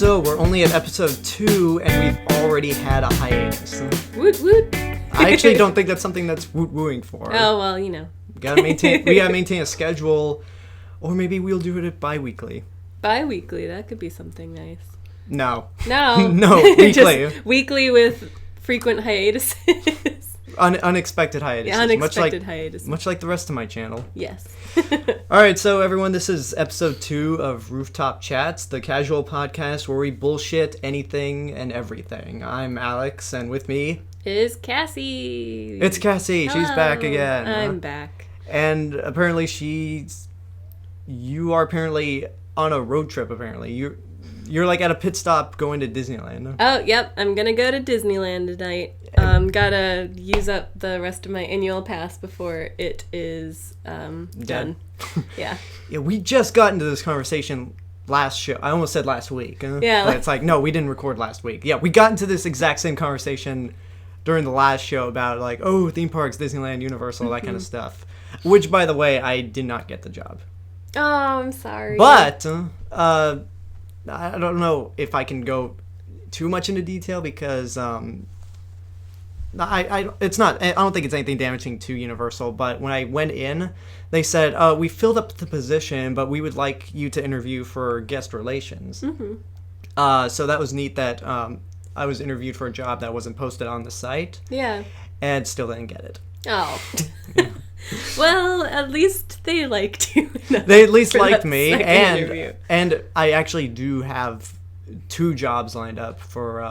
So we're only at episode 2, and we've already had a hiatus. Woot woot. I actually don't think that's something that's woot-wooing for. Oh, well, you know. We gotta maintain a schedule, or maybe we'll do it bi-weekly. Bi-weekly, that could be something nice. No. No. No, weekly. Just weekly with frequent hiatuses. Unexpected hiatuses. Yeah, unexpected hiatuses. Much like the rest of my channel. Yes. Alright, so everyone, this is episode 2 of Rooftop Chats, the casual podcast where we bullshit anything and everything. I'm Alex, and with me is Cassie. It's Cassie. Hello. She's back again. I'm back. And apparently you are apparently on a road trip, apparently. You're like at a pit stop going to Disneyland. Oh, yep. I'm gonna go to Disneyland tonight. Gotta use up the rest of my annual pass before it is done. Yeah. Yeah, we just got into this conversation last show. I almost said last week. Yeah. But it's like, no, we didn't record last week. Yeah, we got into this exact same conversation during the last show about like, oh, theme parks, Disneyland, Universal, that kind of stuff. Which, by the way, I did not get the job. Oh, I'm sorry. But I don't know if I can go too much into detail because it's not. I don't think it's anything damaging to Universal. But when I went in, they said we filled up the position, but we would like you to interview for guest relations. Mm-hmm. So that was neat that I was interviewed for a job that wasn't posted on the site. Yeah. And still didn't get it. Oh. Yeah. Well, at least they liked you. They at least liked me, interview. and I actually do have 2 jobs lined up for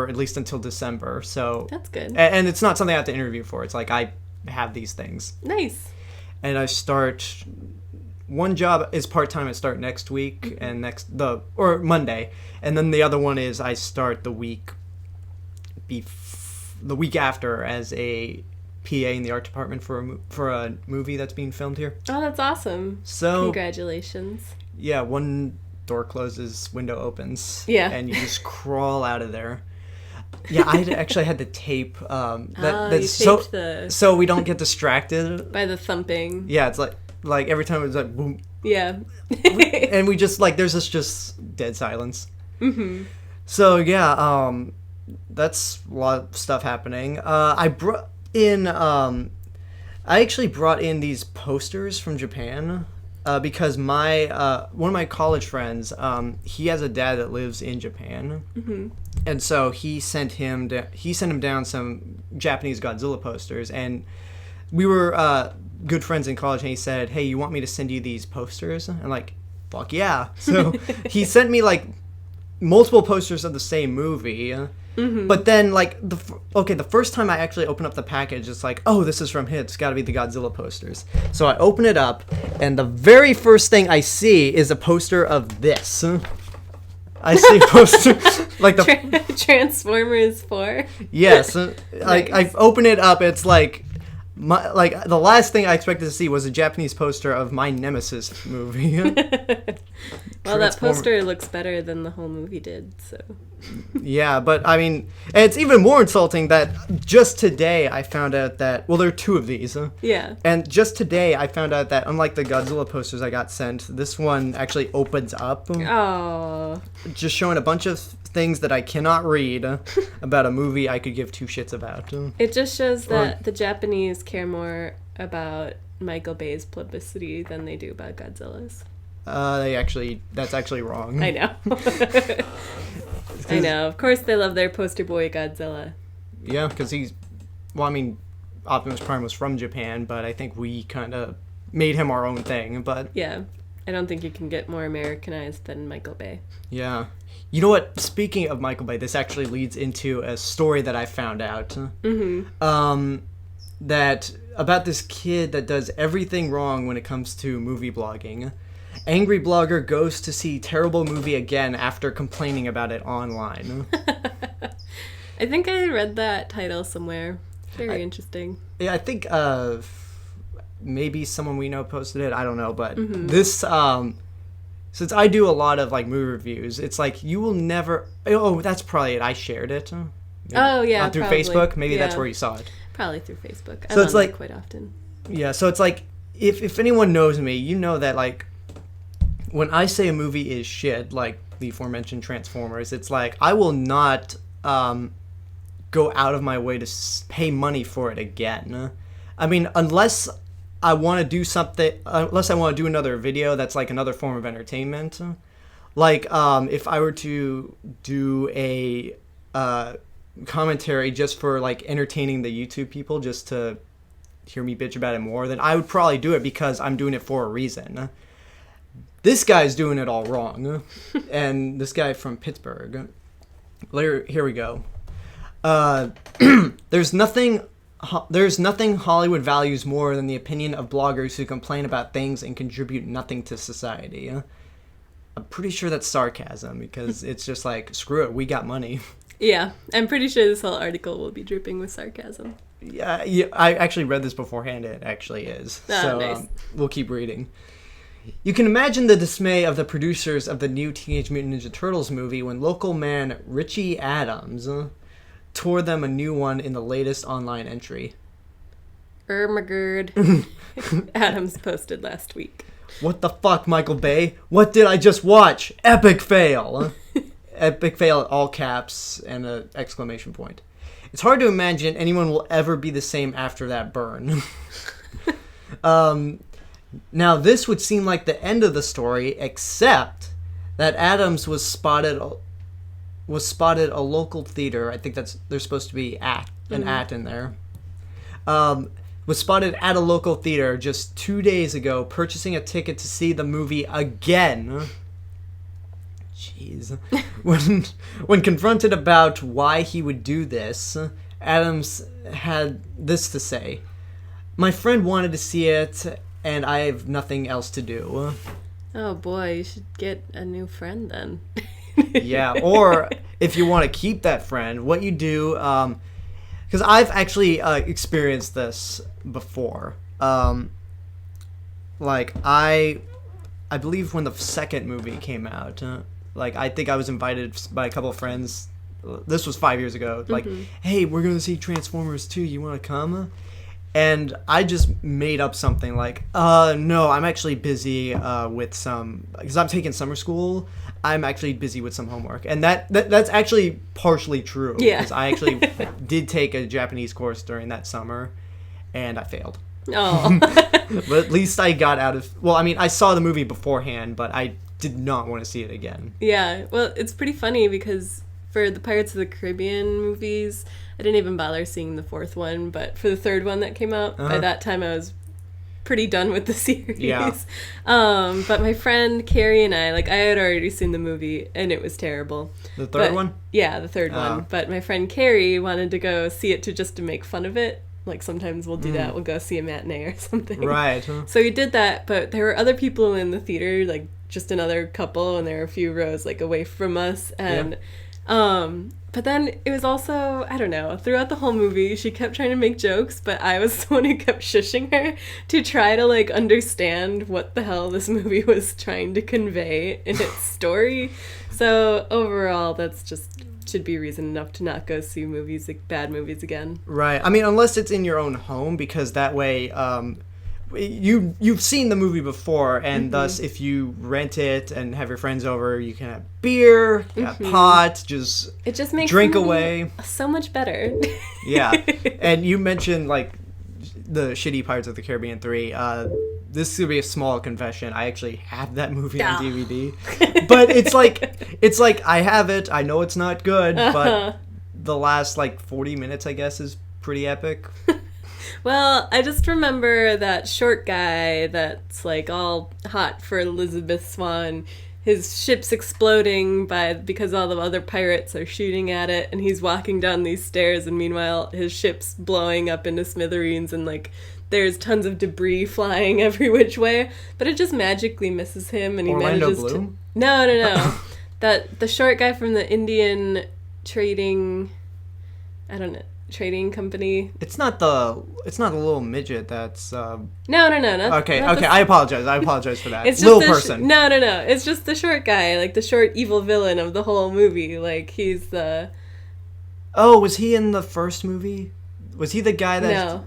at least until December. So that's good. And it's not something I have to interview for. It's like I have these things. Nice. And I start. One job is part-time. I start next week and Monday, and then the other one is I start the week after as a PA in the art department for a movie that's being filmed here. Oh, that's awesome. So congratulations. Yeah, one door closes, window opens. Yeah. And you just crawl out of there. Yeah, I actually had to tape so we don't get distracted by the thumping. Yeah, it's like every time it's like boom. Yeah. And we just there's this just dead silence. Mm-hmm. So yeah, that's a lot of stuff happening. I actually brought in these posters from Japan because one of my college friends, he has a dad that lives in Japan, and so he sent him down some Japanese Godzilla posters, and we were good friends in college, and he said, "Hey, you want me to send you these posters?" And I'm like, "Fuck yeah!" So he sent me multiple posters of the same movie. Mm-hmm. But then, the first time I actually open up the package, it's like, oh, this is from him. It's got to be the Godzilla posters. So I open it up, and the very first thing I see is a poster of this. I see a poster like the Transformers 4. Yes, Nice. I open it up. It's like the last thing I expected to see was a Japanese poster of my Nemesis movie. Well, that poster looks better than the whole movie did, so. Yeah, but I mean, and it's even more insulting that just today I found out that, well, there are 2 of these. Yeah. And just today I found out that, unlike the Godzilla posters I got sent, this one actually opens up. Oh. Just showing a bunch of things that I cannot read about a movie I could give 2 shits about. It just shows that the Japanese care more about Michael Bay's publicity than they do about Godzilla's. That's actually wrong. I know. I know. Of course they love their poster boy Godzilla. Yeah, because Optimus Prime was from Japan, but I think we kind of made him our own thing, but... Yeah. I don't think you can get more Americanized than Michael Bay. Yeah. You know what? Speaking of Michael Bay, this actually leads into a story that I found out. Mm-hmm. That about this kid that does everything wrong when it comes to movie blogging. Angry blogger goes to see terrible movie again after complaining about it online. I think I read that title somewhere. Very interesting. Yeah, I think maybe someone we know posted it. I don't know, but this since I do a lot of movie reviews, it's like you will never. Oh, that's probably it. I shared it. Maybe, through probably. Facebook. Maybe that's where you saw it. Probably through Facebook. So it's quite often. Yeah, so it's like if anyone knows me, you know that when I say a movie is shit, the aforementioned Transformers. It's like, I will not go out of my way to pay money for it again. I mean, unless I want to do something, unless I want to do another video that's like another form of entertainment. Like, if I were to do a commentary just for like entertaining the YouTube people, just to hear me bitch about it more, then I would probably do it because I'm doing it for a reason. This guy's doing it all wrong. And this guy from Pittsburgh. Here we go. There's nothing Hollywood values more than the opinion of bloggers who complain about things and contribute nothing to society. I'm pretty sure that's sarcasm, because it's just like, screw it, we got money. Yeah, I'm pretty sure this whole article will be dripping with sarcasm. Yeah, I actually read this beforehand. It actually is. Nice. We'll keep reading. You can imagine the dismay of the producers of the new Teenage Mutant Ninja Turtles movie when local man Richie Adams tore them a new one in the latest online entry. Ermagerd. Adams posted last week. What the fuck, Michael Bay? What did I just watch? Epic fail. Epic fail, all caps and an exclamation point. It's hard to imagine anyone will ever be the same after that burn. Now, this would seem like the end of the story, except that Adams was spotted a local theater. I think there's supposed to be an at in there. Was spotted at a local theater just 2 days ago, purchasing a ticket to see the movie again. Jeez. When confronted about why he would do this, Adams had this to say: "My friend wanted to see it, and I have nothing else to do." Oh boy, you should get a new friend then. Yeah, or if you want to keep that friend, what you do, because I've actually experienced this before. Like, I believe when the second movie came out, like, I think I was invited by a couple of friends. This was 5 years ago. Like, hey, we're going to see Transformers 2. You want to come? And I just made up something like, no, I'm actually busy with some, because I'm taking summer school. I'm actually busy with some homework. And that's actually partially true. Yeah. Because I actually did take a Japanese course during that summer, and I failed. Oh. But at least I got out of, well, I mean, I saw the movie beforehand, but I did not want to see it again. Yeah, well, it's pretty funny because for the Pirates of the Caribbean movies, I didn't even bother seeing the fourth one, but for the third one that came out, by that time I was pretty done with the series. Yeah. But my friend Carrie and I had already seen the movie, and it was terrible. The third one? Yeah, the third one. But my friend Carrie wanted to go see it to make fun of it. Like, sometimes we'll do that. We'll go see a matinee or something. Right. So we did that, but there were other people in the theater, like, just another couple, and there were a few rows, like, away from us. And, but then it was also, I don't know, throughout the whole movie, she kept trying to make jokes, but I was the one who kept shushing her to try to, like, understand what the hell this movie was trying to convey in its story. So overall, that's just should be reason enough to not go see movies, like bad movies, again. Right. I mean, unless it's in your own home, because that way you've seen the movie before, and thus if you rent it and have your friends over, you can have beer, pot, it just makes drink away. So much better. Yeah. And you mentioned, like, the shitty Pirates of the Caribbean 3. This is gonna be a small confession. I actually have that movie on DVD, but it's like I have it. I know it's not good, but the last 40 minutes, I guess, is pretty epic. Well, I just remember that short guy that's all hot for Elizabeth Swann. His ship's exploding because all the other pirates are shooting at it, and he's walking down these stairs, and meanwhile his ship's blowing up into smithereens, and there's tons of debris flying every which way, but it just magically misses him, and he Orlando manages Bloom? to... No. The short guy from the Indian trading... I don't know. Trading company. It's not the little midget that's No. Okay, I apologize for that. It's just little person. No. It's just the short guy, the short evil villain of the whole movie. He's the... Oh, was he in the first movie? Was he the guy that... No.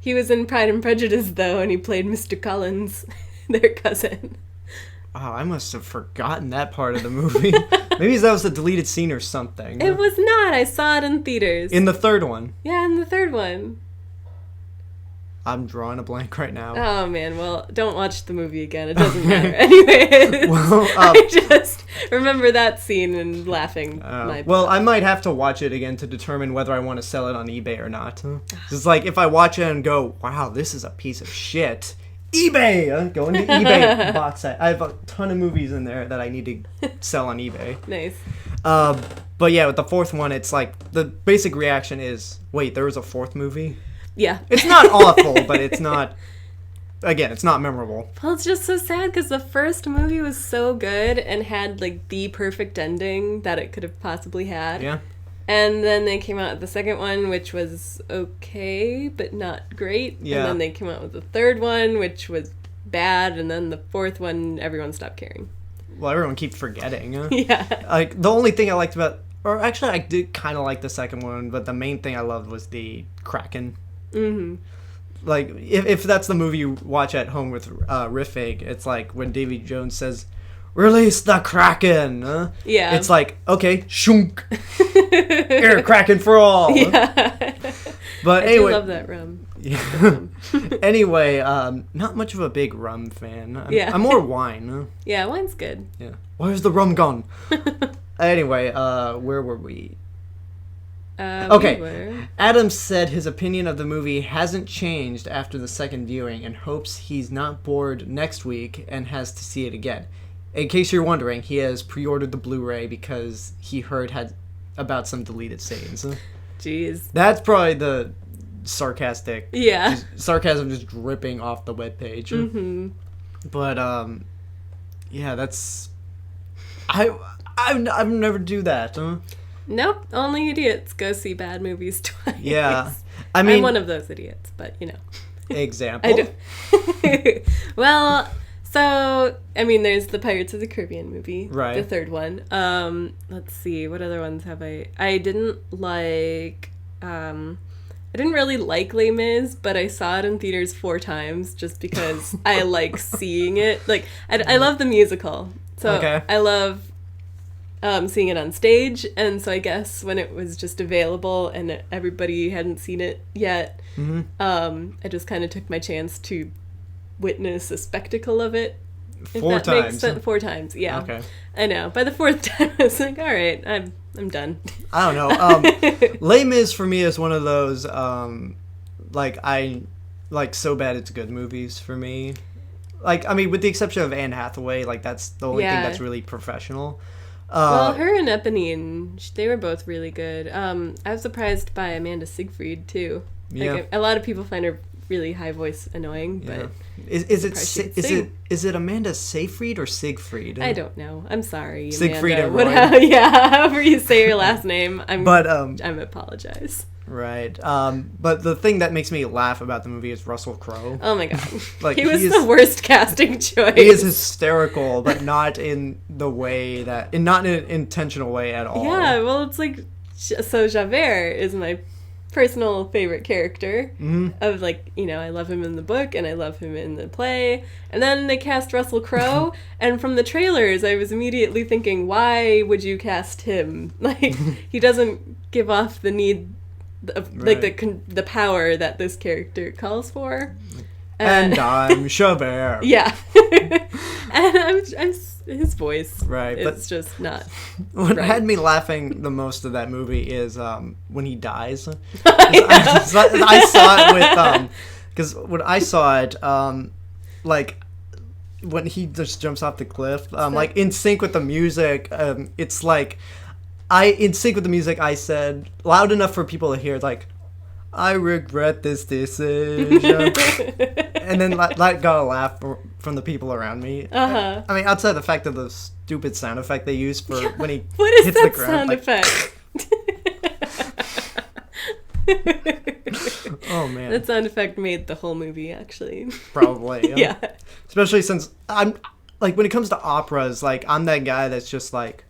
He was in Pride and Prejudice, though, and he played Mr. Collins, their cousin. Wow, I must have forgotten that part of the movie. Maybe that was a deleted scene or something. It was not. I saw it in theaters. In the third one. Yeah, in the third one. I'm drawing a blank right now. Oh, man. Well, don't watch the movie again. It doesn't matter. Anyways, Well, I just remember that scene and laughing. Well, I might have to watch it again to determine whether I want to sell it on eBay or not. It's like, if I watch it and go, wow, this is a piece of shit, eBay! Go into eBay box set. I have a ton of movies in there that I need to sell on eBay. Nice. But yeah, with the fourth one, it's like, the basic reaction is, wait, there was a fourth movie? Yeah. It's not awful, but it's not, again, it's not memorable. Well, it's just so sad because the first movie was so good and had, like, the perfect ending that it could have possibly had. Yeah. And then they came out with the second one, which was okay, but not great. Yeah. And then they came out with the third one, which was bad. And then the fourth one, everyone stopped caring. Well, everyone keeps forgetting. Yeah. Like, the only thing I liked about, or actually I did kind of like the second one, but the main thing I loved was the Kraken. Mm-hmm. Like, if that's the movie you watch at home with Riffig, it's like when Davy Jones says, "Release the Kraken!" Yeah. It's like, okay, shunk. Here, Kraken for all. Yeah. But I anyway. do love that rum. Yeah. Anyway, not much of a big rum fan. I'm more wine. Yeah, wine's good. Yeah. Where's the rum gone? Anyway, where were we? Okay. Adam said his opinion of the movie hasn't changed after the second viewing and hopes he's not bored next week and has to see it again. In case you're wondering, he has pre-ordered the Blu-ray because he heard about some deleted scenes. Jeez. That's probably the sarcastic. Yeah. Sarcasm just dripping off the webpage. Mm-hmm. But yeah, that's I've never do that. Nope, only idiots go see bad movies twice. Yeah. I mean, I'm one of those idiots, but you know. Example. I do. Well, so I mean, there's the Pirates of the Caribbean movie, right? The third one. Let's see, what other ones have I didn't like. I didn't really like Les Mis, but I saw it in theaters 4 times just because I like seeing it. Like, I love the musical, so okay. I love seeing it on stage, and so I guess when it was just available and everybody hadn't seen it yet, mm-hmm. I just kind of took my chance to witness a spectacle of it. 4 times. Makes sense. 4 times, yeah. Okay. I know. By the 4th time, I was like, all right, I'm done. I don't know. Les Mis for me is one of those so bad it's good movies for me. Like, I mean, with the exception of Anne Hathaway, like that's the only thing that's really professional. Well, her and Eponine, they were both really good. I was surprised by Amanda Siegfried too. Like, a lot of people find her really high voice annoying, but is it Amanda Seyfried or Siegfried? I don't know. I'm sorry, Siegfried Amanda. and Roy. However you say your last name, I'm apologize. Right. But the thing that makes me laugh about the movie is Russell Crowe. Oh my god. Like, he was the worst casting choice. He is hysterical, but not in not in an intentional way at all. Yeah, well, it's like, so Javert is my personal favorite character. Mm-hmm. Of, like, you know, I love him in the book and I love him in the play. And then they cast Russell Crowe, and from the trailers I was immediately thinking, why would you cast him? Like, he doesn't give off the need of, like, the power that this character calls for. And I'm Javert. Yeah. And I'm his voice. Right. It's just not. What right. had me laughing the most of that movie is when he dies. Yeah. I saw it with because when I saw it, like when he just jumps off the cliff, like in sync with the music, it's like in sync with the music, I said loud enough for people to hear, like, I regret this decision. And then that got a laugh from the people around me. Uh-huh. I mean, outside the fact of the stupid sound effect they use for when he what is hits that the ground. Sound like, effect? Oh, man. That sound effect made the whole movie, actually. Probably. Yeah. Especially since I'm, like, when it comes to operas, like, I'm that guy that's just, like,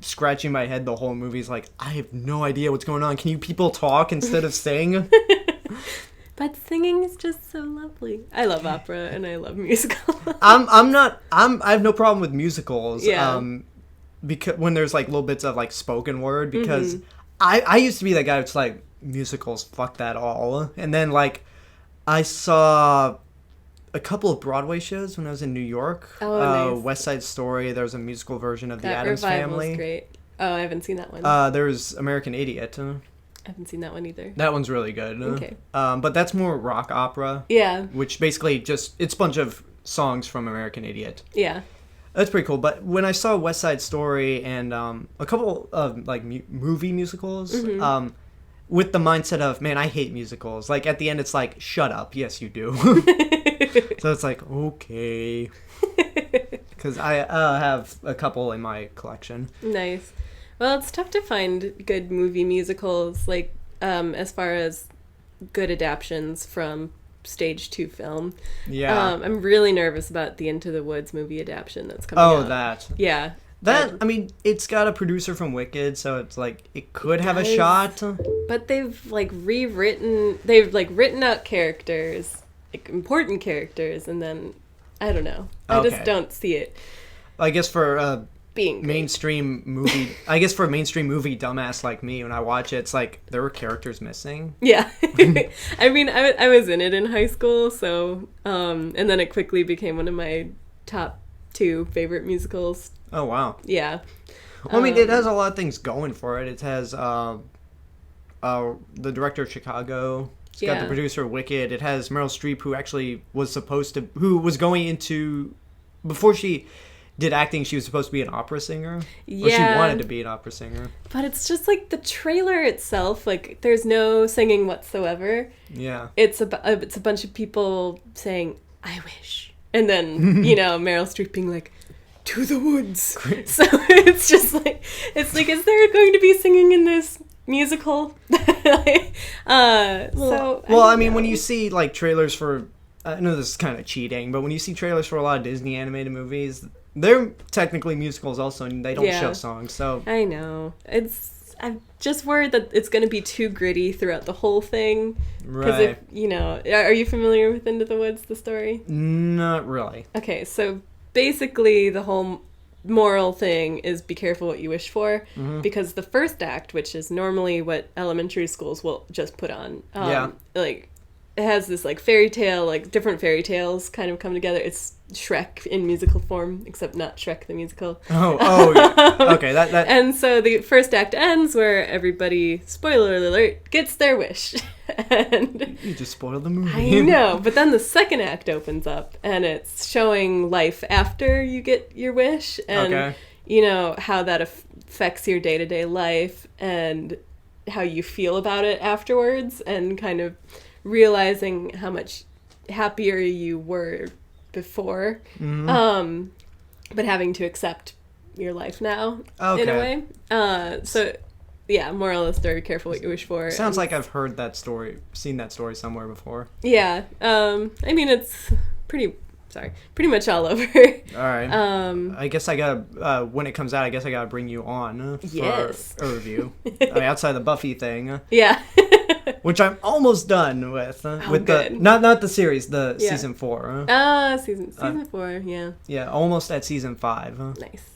scratching my head the whole movie's like, I have no idea what's going on. Can you people talk instead of sing? But singing is just so lovely. I love opera and I love musicals. I have no problem with musicals. Yeah. Because when there's like little bits of like spoken word, because I used to be that guy who's like, musicals, fuck that all. And then like I saw a couple of Broadway shows when I was in New York. Oh, nice. West Side Story. There was a musical version of The Addams revival Family. Was great. Oh, I haven't seen that one. There was American Idiot. I haven't seen that one either. That one's really good. Okay. But that's more rock opera. Yeah. Which basically it's a bunch of songs from American Idiot. Yeah. That's pretty cool. But when I saw West Side Story and a couple of like movie musicals, with the mindset of, man, I hate musicals. Like at the end, it's like, shut up. Yes, you do. So it's like, okay. Because I have a couple in my collection. Nice. Well, it's tough to find good movie musicals, like as far as good adaptions from stage to film. Yeah. I'm really nervous about the Into the Woods movie adaptation that's coming out. Oh, that. Yeah. I mean, it's got a producer from Wicked, so it's like, it could have a shot. But they've written out characters, like important characters, and then, I don't know. I just don't see it. I guess for being mainstream movie, I guess for a mainstream movie dumbass like me, when I watch it, it's like, there were characters missing. Yeah. I mean, I was in it in high school, so, and then it quickly became one of my top 2 favorite musicals. Oh, wow. Yeah. Well, I mean, it has a lot of things going for it. It has the director of Chicago. It's got the producer of Wicked. It has Meryl Streep, who actually who was going into, before she did acting, she was supposed to be an opera singer. Yeah. Or she wanted to be an opera singer. But it's just like the trailer itself, like there's no singing whatsoever. Yeah. It's a bunch of people saying, I wish. And then, Meryl Streep being like, to the woods. So it's just like, is there going to be singing in this musical? I mean, when you see like trailers for, I know this is kind of cheating, but when you see trailers for a lot of Disney animated movies, they're technically musicals also, and they don't show songs. So I know, I'm just worried that it's going to be too gritty throughout the whole thing. Right. Because are you familiar with Into the Woods, the story? Not really. Okay, so basically the whole moral thing is be careful what you wish for, because the first act, which is normally what elementary schools will just put on, like it has this like fairy tale, like different fairy tales kind of come together. It's Shrek in musical form, except not Shrek the musical. Oh yeah. Okay, that. And so the first act ends where everybody, spoiler alert, gets their wish. And you just spoiled the movie. I know, but then the second act opens up and it's showing life after you get your wish, and how that affects your day-to-day life and how you feel about it afterwards, and kind of realizing how much happier you were before, but having to accept your life now in a way. So yeah, moral of the story, careful what you wish for. Sounds like I've heard that story, seen that story somewhere before. Yeah. I mean, it's pretty much all over. All right. I guess I gotta, when it comes out, I guess I gotta bring you on for a review. I mean, outside the Buffy thing. Yeah. Which I'm almost done with. With good. the not the series, the season 4. Season 4, yeah. Yeah, almost at season 5. Nice.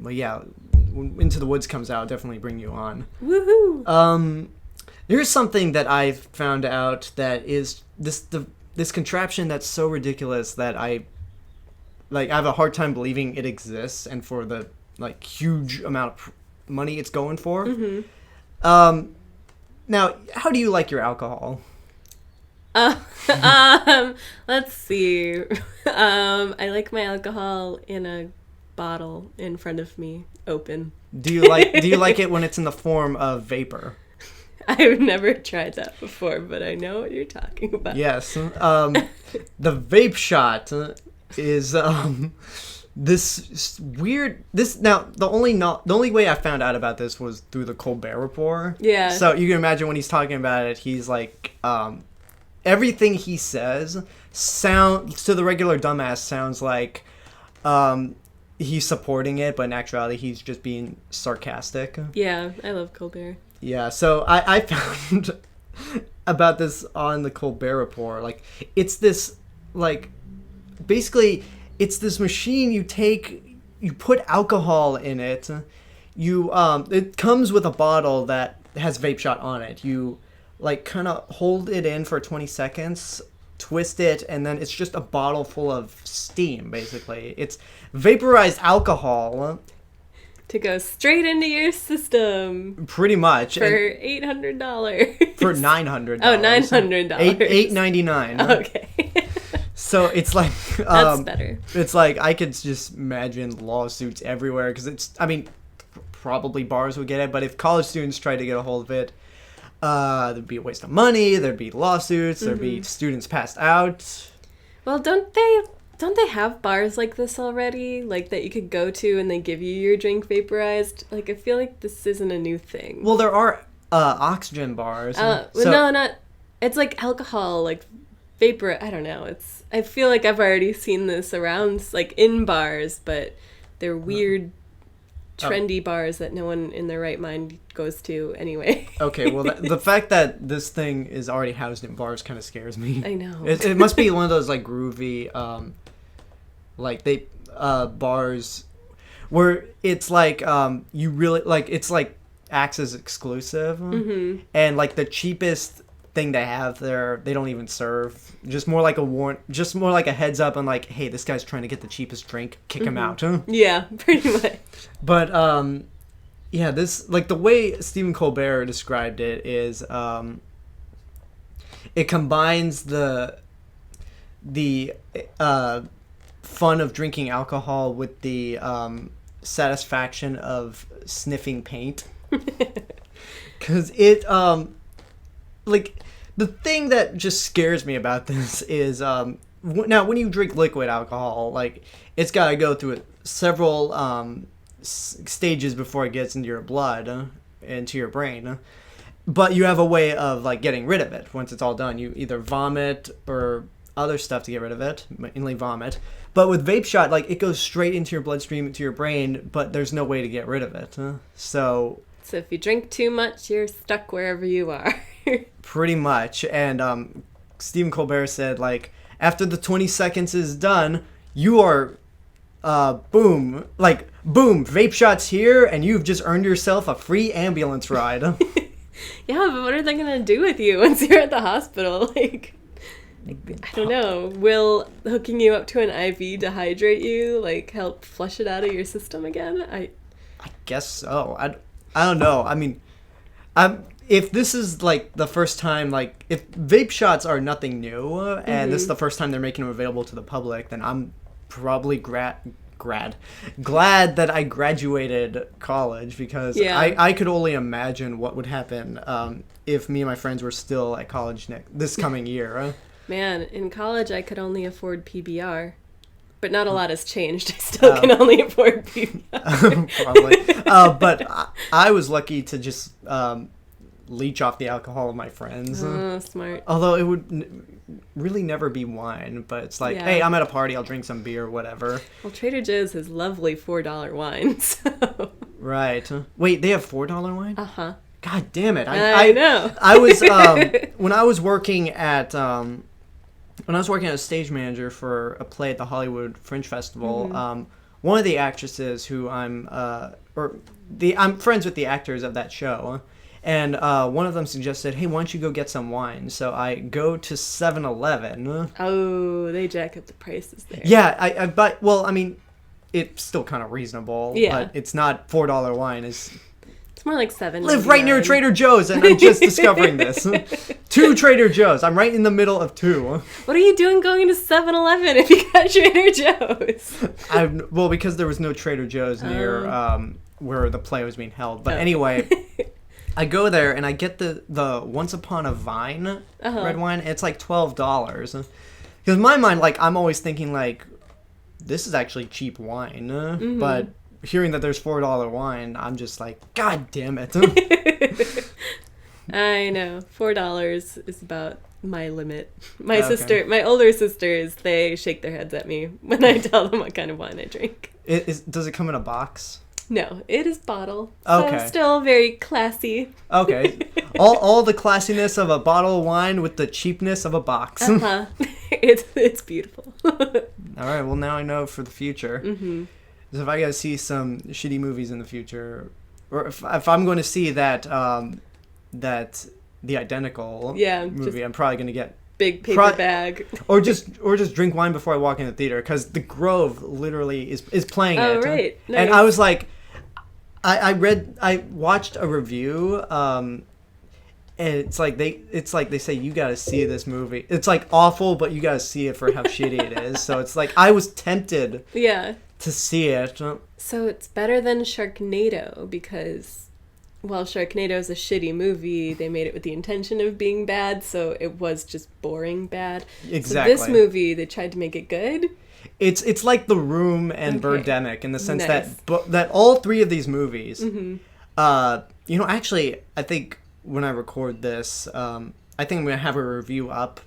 But yeah, when Into the Woods comes out, I'll definitely bring you on. Woohoo! Here's something that I've found out that is this contraption that's so ridiculous that I have a hard time believing it exists, and for the like huge amount of money it's going for. Now, how do you like your alcohol? Let's see. I like my alcohol in a bottle in front of me, open. Do you like it when it's in the form of vapor? I've never tried that before, but I know what you're talking about. Yes. The Vapshot is this weird the only way I found out about this was through the Colbert Report. Yeah. So you can imagine when he's talking about it, he's like everything he says to the regular dumbass sounds like he's supporting it, but in actuality he's just being sarcastic. Yeah, I love Colbert. Yeah, so I found about this on the Colbert Report. Like, it's this, like, basically, it's this machine you put alcohol in it. It comes with a bottle that has Vapshot on it. You, like, kind of hold it in for 20 seconds, twist it, and then it's just a bottle full of steam, basically. It's vaporized alcohol. To go straight into your system. Pretty much. For $800. For $900. Oh, $900. $899. Okay. So it's like... That's better. It's like, I could just imagine lawsuits everywhere, because probably bars would get it, but if college students tried to get a hold of it, there'd be a waste of money, there'd be lawsuits, there'd be students passed out. Well, don't they have bars like this already? Like, that you could go to and they give you your drink vaporized? Like, I feel like this isn't a new thing. Well, there are oxygen bars. It's like alcohol, like vapor. I don't know. I feel like I've already seen this around, like, in bars, but they're weird, trendy bars that no one in their right mind goes to anyway. Okay, well, the fact that this thing is already housed in bars kind of scares me. I know. It must be one of those, like, groovy, bars where it's like, you really, like, it's like acts as exclusive. Mm-hmm. And, like, the cheapest thing they have there, they don't even serve. Just more like a heads up on, like, hey, this guy's trying to get the cheapest drink, kick him out. Yeah, pretty much. But yeah, this, like, the way Stephen Colbert described it is it combines the fun of drinking alcohol with the satisfaction of sniffing paint. Because it like, the thing that just scares me about this is, now, when you drink liquid alcohol, like, it's got to go through several stages before it gets into your blood, into your brain. But you have a way of, like, getting rid of it once it's all done. You either vomit or other stuff to get rid of it, mainly vomit. But with Vapshot, like, it goes straight into your bloodstream, into your brain, but there's no way to get rid of it. So if you drink too much, you're stuck wherever you are. Pretty much. And Stephen Colbert said, like, after the 20 seconds is done, you are, boom, Vapshot's here, and you've just earned yourself a free ambulance ride. Yeah, but what are they going to do with you once you're at the hospital? Like, I don't know. Will hooking you up to an IV to hydrate you, like, help flush it out of your system again? I guess so. I don't know. I mean, if this is, like, the first time, like, if vape shots are nothing new, and this is the first time they're making them available to the public, then I'm probably glad that I graduated college, because I could only imagine what would happen if me and my friends were still at college this coming year. Man, in college I could only afford PBR. But not a lot has changed. I still can only afford PBR. Probably. But I was lucky to just leech off the alcohol of my friends. Oh, smart. Although it would really never be wine. But it's like, hey, I'm at a party, I'll drink some beer, whatever. Well, Trader Joe's has lovely $4 wine, so... Right. Wait, they have $4 wine? Uh-huh. God damn it. I know. I was, when I was working at... When I was working as stage manager for a play at the Hollywood Fringe Festival, one of the actresses who I'm friends with the actors of that show, and one of them suggested, hey, why don't you go get some wine? So I go to 7-Eleven. Oh, they jack up the prices there. Yeah, I but, well, I mean, it's still kind of reasonable, but it's not $4 wine. It's more like $7. Live right near Trader Joe's, and I'm just discovering this. 2 Trader Joe's. I'm right in the middle of 2. What are you doing going to 7-Eleven if you got Trader Joe's? Well, because there was no Trader Joe's near where the play was being held. But anyway, I go there, and I get the Once Upon a Vine red wine. It's like $12. Because in my mind, like, I'm always thinking, like, this is actually cheap wine. But... hearing that there's $4 wine, I'm just like, God damn it. I know. $4 is about my limit. My older sisters, they shake their heads at me when I tell them what kind of wine I drink. Does it come in a box? No, it is bottle. Okay. So still very classy. Okay. all the classiness of a bottle of wine with the cheapness of a box. It's beautiful. All right, well, now I know for the future. Mm-hmm. So if I gotta see some shitty movies in the future, or if I'm going to see that the Identical movie, I'm probably gonna get big paper bag, or just drink wine before I walk in the theater, because the Grove literally is playing it. Oh, right. Nice. And I was like, I watched a review, and it's like they say you gotta see this movie. It's like awful, but you gotta see it for how shitty it is. So it's like I was tempted to see it. So it's better than Sharknado, because while Sharknado is a shitty movie, they made it with the intention of being bad, so it was just boring bad. Exactly. So this movie, they tried to make it good. It's like The Room and Birdemic in the sense that all three of these movies, actually, I think when I record this, I think I'm gonna have a review up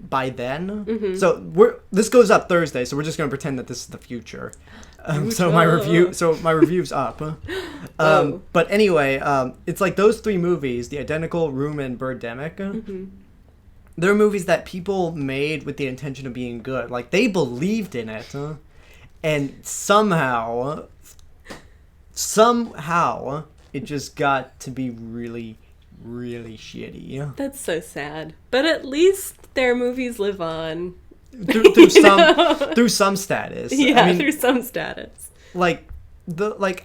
by then. Mm-hmm. So this goes up Thursday, so we're just gonna pretend that this is the future. So my review's up. But anyway, it's like those three movies, The Identical, Room, and Birdemic. Mm-hmm. They're movies that people made with the intention of being good. Like, they believed in it, and somehow, it just got to be really, really shitty. That's so sad. But at least their movies live on. Through some status. Yeah, I mean, through some status. Like,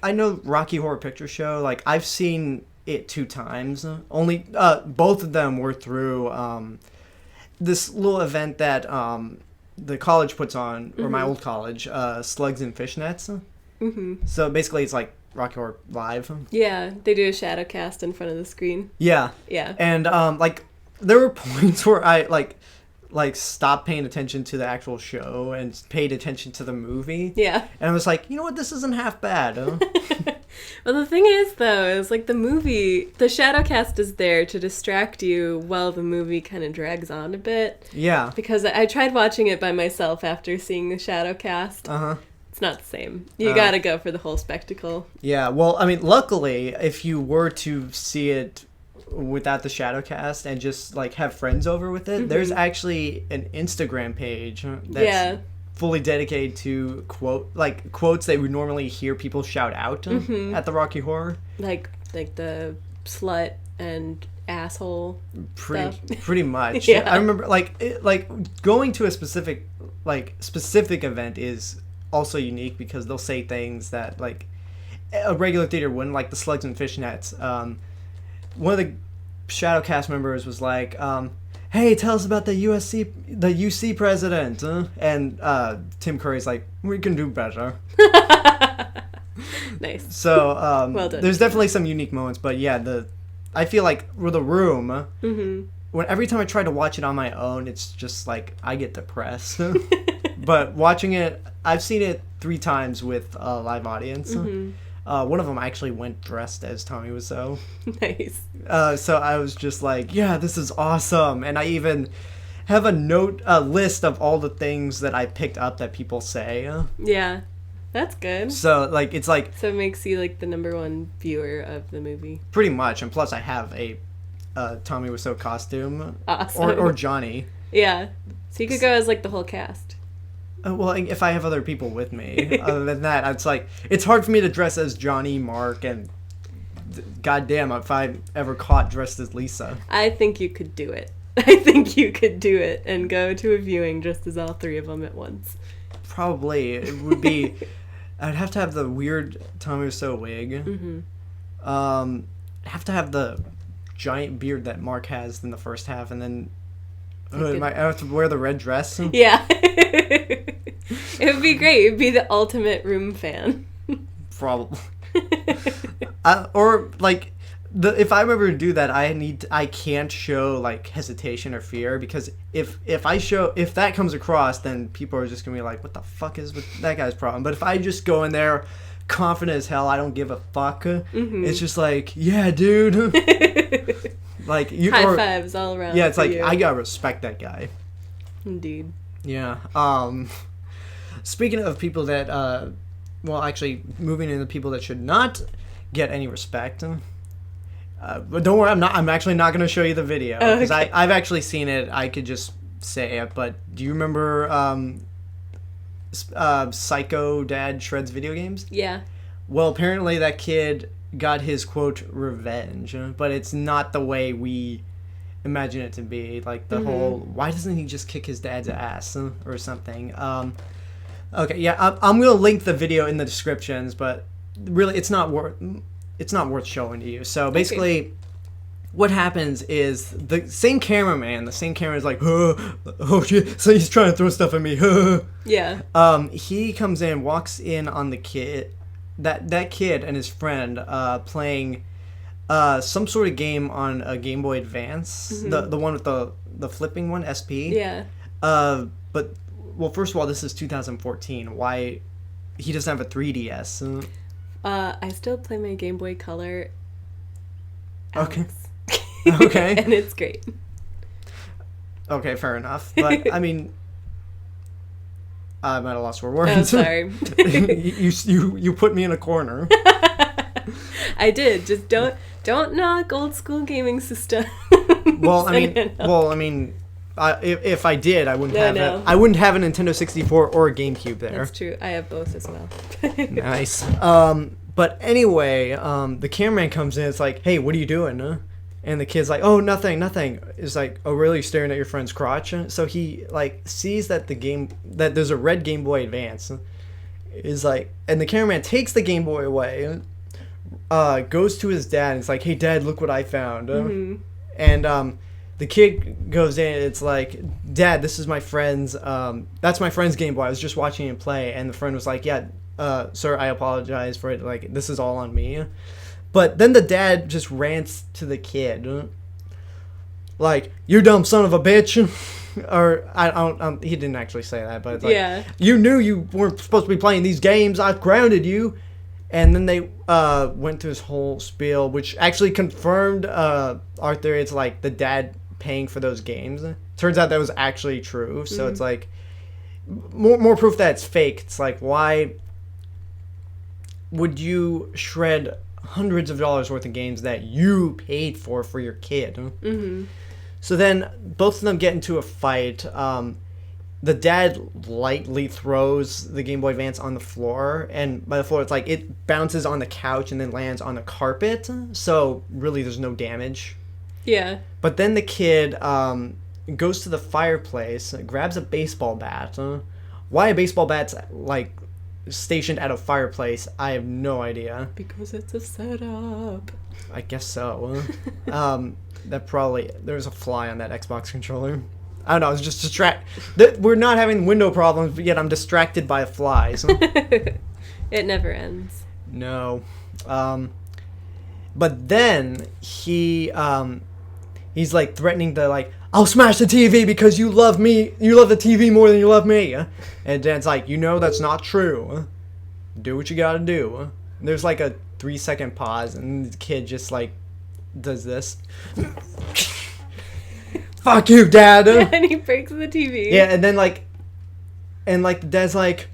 I know Rocky Horror Picture Show, like, I've seen it 2 times. Only, both of them were through, this little event that the college puts on, or my old college, Slugs and Fishnets. Mm-hmm. So basically it's like Rocky Horror Live. Yeah, they do a shadow cast in front of the screen. Yeah. And like there were points where I like stopped paying attention to the actual show and paid attention to the movie. Yeah. And I was like, you know what, this isn't half bad. Huh? Well, the thing is, though, is like the movie, the shadow cast is there to distract you while the movie kind of drags on a bit. Yeah. Because I tried watching it by myself after seeing the shadow cast. Uh-huh. It's not the same. You gotta go for the whole spectacle. Yeah, well, I mean, luckily, if you were to see it without the shadow cast and just like have friends over with it, there's actually an Instagram page that's fully dedicated to quotes that we normally hear people shout out at the Rocky Horror, like the slut and asshole pretty much. Yeah. I remember like going to a specific event is also unique because they'll say things that like a regular theater wouldn't, like the Slugs and Fishnets. One of the shadow cast members was like, hey, tell us about the UC president. And Tim Curry's like, we can do better. Nice. So well done. There's definitely some unique moments, but yeah, I feel like with The Room, when every time I try to watch it on my own, it's just like I get depressed. But watching it, I've seen it 3 times with a live audience. One of them actually went dressed as Tommy Wiseau. Nice. So I was just like, yeah, this is awesome. And I even have a list of all the things that I picked up that people say. Yeah, that's good. So like it's like, so it makes you like the #1 viewer of the movie. Pretty much, and plus I have a Tommy Wiseau costume. Awesome. Or Johnny. Yeah, so you could go as like the whole cast. Well, if I have other people with me. Other than that, it's like, it's hard for me to dress as Johnny, Mark, and goddamn, if I'm ever caught dressed as Lisa. I think you could do it. I think you could do it and go to a viewing just as all 3 of them at once. Probably. It would be... I'd have to have the weird Tommy Wiseau wig. I'd have to have the giant beard that Mark has in the first half, and then... I have to wear the red dress? Yeah. It would be great. It would be the ultimate Room fan. Probably. Or, like, if I'm ever to do that, I can't show, like, hesitation or fear, because if that comes across, then people are just going to be like, what the fuck is with that guy's problem? But if I just go in there confident as hell, I don't give a fuck, it's just like, yeah, dude. Like high fives all around. Yeah, it's like, I gotta respect that guy. Indeed. Yeah. Speaking of people that, moving into people that should not get any respect. But don't worry, I'm actually not going to show you the video because okay. I've actually seen it. I could just say it. But do you remember Psycho Dad Shreds video games? Yeah. Well, apparently that kid got his quote revenge, but it's not the way we imagine it to be. Like the whole, why doesn't he just kick his dad's ass or something? Okay, yeah, I'm gonna link the video in the descriptions, but really, it's not worth showing to you. So basically, what happens is the same cameraman is like, oh shit, so he's trying to throw stuff at me. Yeah. He comes in, walks in on the kid, that kid and his friend playing some sort of game on a Game Boy Advance, the one with the flipping one, SP. Yeah. But well, first of all, this is 2014. Why he doesn't have a 3DS? I still play my Game Boy Color. Okay. Okay. And it's great. Okay, fair enough. But I mean, I'm at a loss for words. Oh, sorry. you put me in a corner. I did. Just don't knock old school gaming system. Well, I mean, if I did, I wouldn't I wouldn't have a Nintendo 64 or a GameCube there. That's true. I have both as well. Nice. But anyway, the cameraman comes in. It's like, hey, what are you doing? Huh? And the kid's like, oh, nothing. It's like, oh, really? Staring at your friend's crotch? So he like sees that that there's a red Game Boy Advance. Is like, and the cameraman takes the Game Boy away, goes to his dad, and it's like, hey, Dad, look what I found. And the kid goes in. It's like, Dad, this is my friend's. That's my friend's Game Boy. I was just watching him play, and the friend was like, yeah, sir, I apologize for it. Like, this is all on me. But then the dad just rants to the kid, like, "You dumb son of a bitch," or I don't. He didn't actually say that, but it's like, "You knew you weren't supposed to be playing these games. I've grounded you." And then they went through this whole spiel, which actually confirmed our theory. It's like the dad paying for those games. Turns out that was actually true. So it's like more proof that it's fake. It's like, why would you shred hundreds of dollars worth of games that you paid for your kid? So then both of them get into a fight. The dad lightly throws the Game Boy Advance on the floor, and by the floor it's like it bounces on the couch and then lands on the carpet, so really there's no damage. Yeah. But then the kid goes to the fireplace, grabs a baseball bat. Why a baseball bat's like stationed at a fireplace, I have no idea. Because it's a setup. I guess so. That probably, there's a fly on that Xbox controller. I don't know, I was just distracted. We're not having window problems, but yet I'm distracted by flies. It never ends. No. But then he's like threatening to like, I'll smash the TV because you love me. You love the TV more than you love me. And Dad's like, that's not true. Do what you gotta do. And there's like a 3-second pause, and the kid just like does this. Fuck you, Dad. And he breaks the TV. Yeah, and then the dad's like,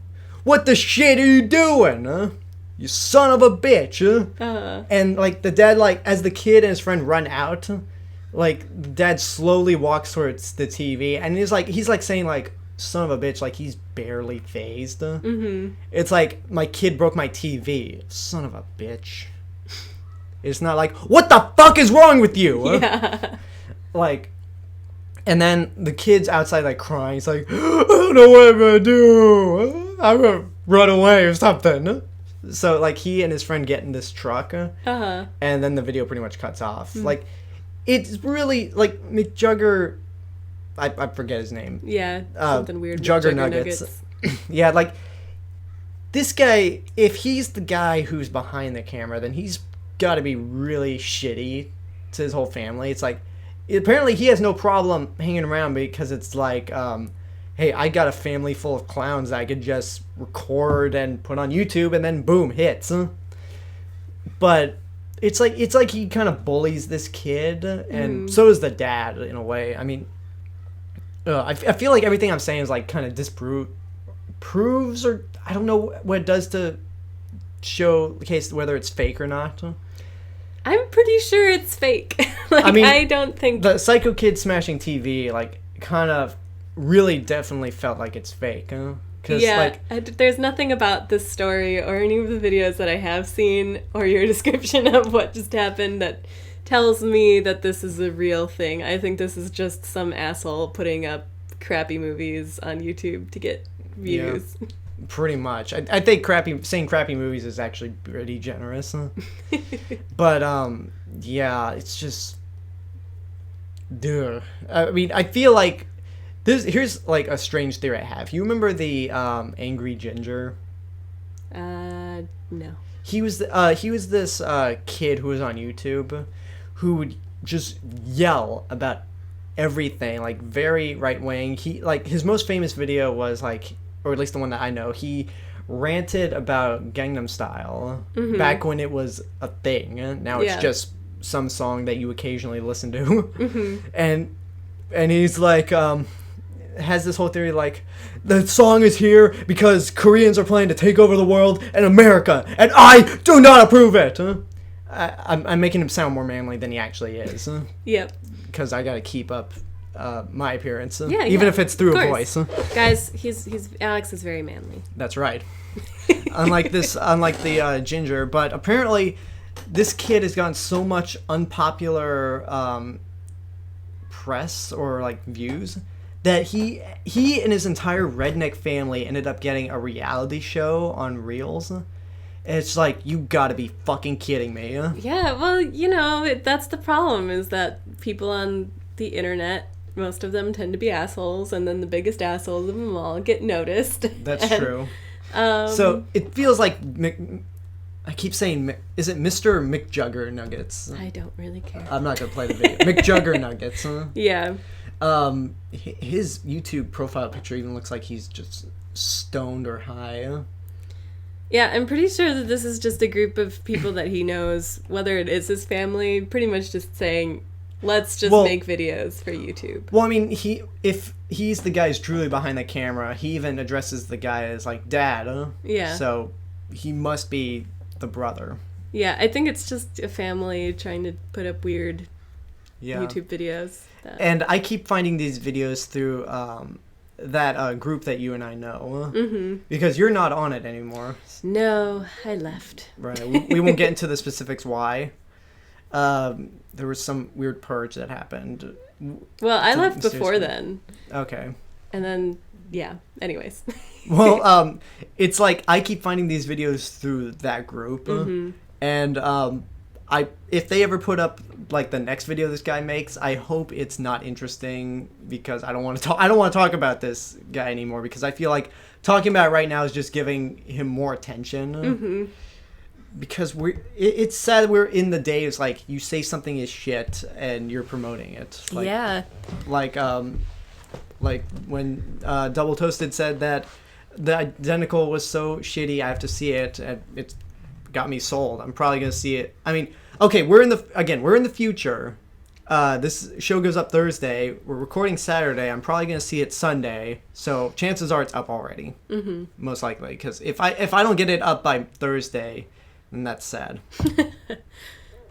what the shit are you doing, huh? You son of a bitch, huh? And like the dad, like as the kid and his friend run out, like dad slowly walks towards the TV, and he's like saying like, son of a bitch, like he's barely fazed. It's like, my kid broke my TV, son of a bitch. It's not like, what the fuck is wrong with you? Yeah. Like, and then the kid's outside like crying. He's like, I don't know what I'm gonna do. I'm gonna run away or something. So like he and his friend get in this truck, and then the video pretty much cuts off. Like, it's really like McJugger. I forget his name. Yeah, something weird. Jugger Nuggets. Yeah, like this guy. If he's the guy who's behind the camera, then he's got to be really shitty to his whole family. It's like, apparently he has no problem hanging around because it's like, hey, I got a family full of clowns that I could just record and put on YouTube, and then boom, hits. But it's like he kind of bullies this kid, and so does the dad in a way. I mean, I feel like everything I'm saying is like kind of proves, or I don't know what it does to show the case whether it's fake or not. I'm pretty sure it's fake. Like, I mean, I don't think the Psycho Kid smashing TV, like, kind of really definitely felt like it's fake, huh? Cause, yeah, like, there's nothing about this story or any of the videos that I have seen or your description of what just happened that tells me that this is a real thing. I think this is just some asshole putting up crappy movies on YouTube to get views. Yeah, pretty much. I think saying crappy movies is actually pretty generous. Huh? But, yeah, it's just... Duh. I mean, I feel like... Here's like a strange theory I have. You remember the Angry Ginger? No. He was this kid who was on YouTube who would just yell about everything, like very right wing. He like his most famous video was like, or at least the one that I know, he ranted about Gangnam Style back when it was a thing. Now it's just some song that you occasionally listen to. And he's like has this whole theory like the song is here because Koreans are planning to take over the world and America, and I do not approve it. I'm making him sound more manly than he actually is. Yep. Because I gotta keep up my appearance. Yeah, even if it's through a voice. Guys, Alex is very manly. That's right. unlike the Ginger, but apparently this kid has gotten so much unpopular press or like views that he and his entire redneck family ended up getting a reality show on Reels. And it's like, you gotta be fucking kidding me. Yeah, well, you know, that's the problem, is that people on the internet, most of them tend to be assholes, and then the biggest assholes of them all get noticed. That's true. So it feels like I keep saying, is it Mr. McJugger Nuggets? I don't really care. I'm not gonna play the video. McJugger Nuggets, huh? Yeah. His YouTube profile picture even looks like he's just stoned or high. Yeah, I'm pretty sure that this is just a group of people that he knows, whether it is his family, pretty much just saying, let's just make videos for YouTube. Well, I mean, if he's the guy who's truly behind the camera, he even addresses the guy as like dad. Yeah. So he must be the brother. Yeah, I think it's just a family trying to put up weird YouTube videos. And I keep finding these videos through that group that you and I know. Because you're not on it anymore. No, I left. Right. We won't get into the specifics why. There was some weird purge that happened. Well, I left before then. Okay. And then, yeah. Anyways. Well, it's like I keep finding these videos through that group. And if they ever put up like the next video this guy makes, I hope it's not interesting, because I don't want to talk about this guy anymore, because I feel like talking about it right now is just giving him more attention. Because it's sad we're in the days like you say something is shit and you're promoting it. Like, yeah. Like when Double Toasted said that the Identical was so shitty, I have to see it, and it's got me sold. I'm probably gonna see it. I mean, okay, we're in the future. This show goes up Thursday. We're recording Saturday. I'm probably gonna see it Sunday. So chances are it's up already. Most likely, because if I don't get it up by Thursday, then that's sad.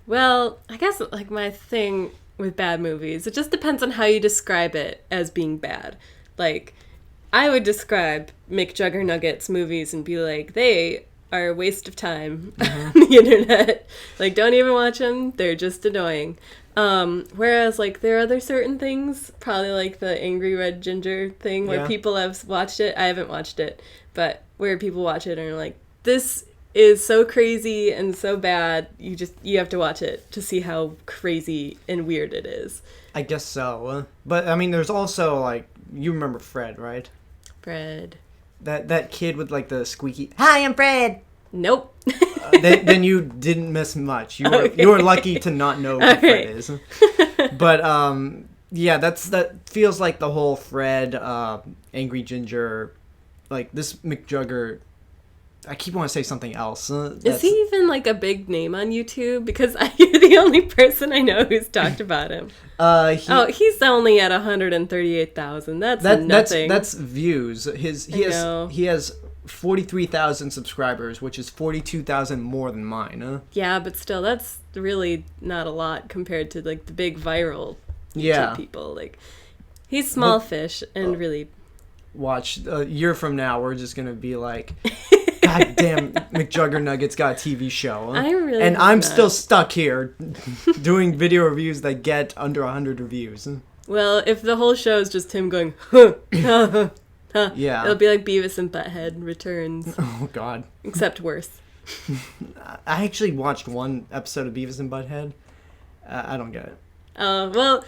Well, I guess like my thing with bad movies, it just depends on how you describe it as being bad. Like, I would describe McJuggernuggets movies and be like, they are a waste of time on the internet. Like, don't even watch them. They're just annoying. Whereas, like, there are other certain things, probably like the Angry Red Ginger thing, where people have watched it. I haven't watched it, but where people watch it and are like, this is so crazy and so bad, you have to watch it to see how crazy and weird it is. I guess so. But, I mean, there's also, like, you remember Fred, right? Fred. That kid with, like, the squeaky, "Hi, I'm Fred!" Nope. Then you didn't miss much. You were lucky to not know who Fred is. But, yeah, that feels like the whole Fred, Angry Ginger, like, this McJugger, I keep wanting to say something else. Is he even like a big name on YouTube? Because you're the only person I know who's talked about him. He's only at 138,000. That's nothing. That's views. He has 43,000 subscribers, which is 42,000 more than mine. Yeah, but still, that's really not a lot compared to like the big viral YouTube people. Like, he's small fish, and really. Watch a year from now, we're just gonna be like, God damn, McJuggernuggets got a TV show. I really and I'm still stuck here doing video reviews that get under 100 reviews. Well, if the whole show is just him going, huh, huh, huh, yeah, it'll be like Beavis and Butthead Returns. Oh God. Except worse. I actually watched one episode of Beavis and Butthead. I don't get it. Well,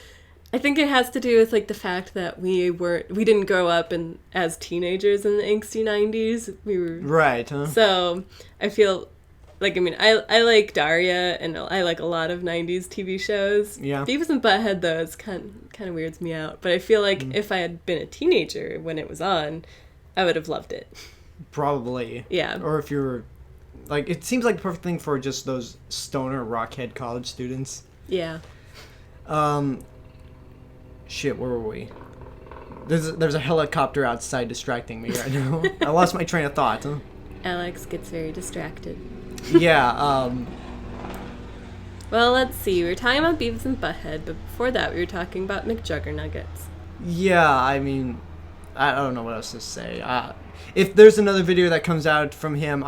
I think it has to do with like the fact that we didn't grow up as teenagers in the angsty 90s. We were right. Huh? So I feel like, I mean, I like Daria, and I like a lot of 90s TV shows. Yeah. Beavis and Butthead, though, it's kind of weirds me out. But I feel like if I had been a teenager when it was on, I would have loved it. Probably. Yeah. Or if you're like, it seems like the perfect thing for just those stoner rockhead college students. Yeah. Shit, where were we? There's a helicopter outside distracting me right now. I lost my train of thought. Huh? Alex gets very distracted. Yeah, Well, let's see. We were talking about Beavis and Butthead, but before that we were talking about McJuggernuggets. yeah, I mean, I don't know what else to say. If there's another video that comes out from him,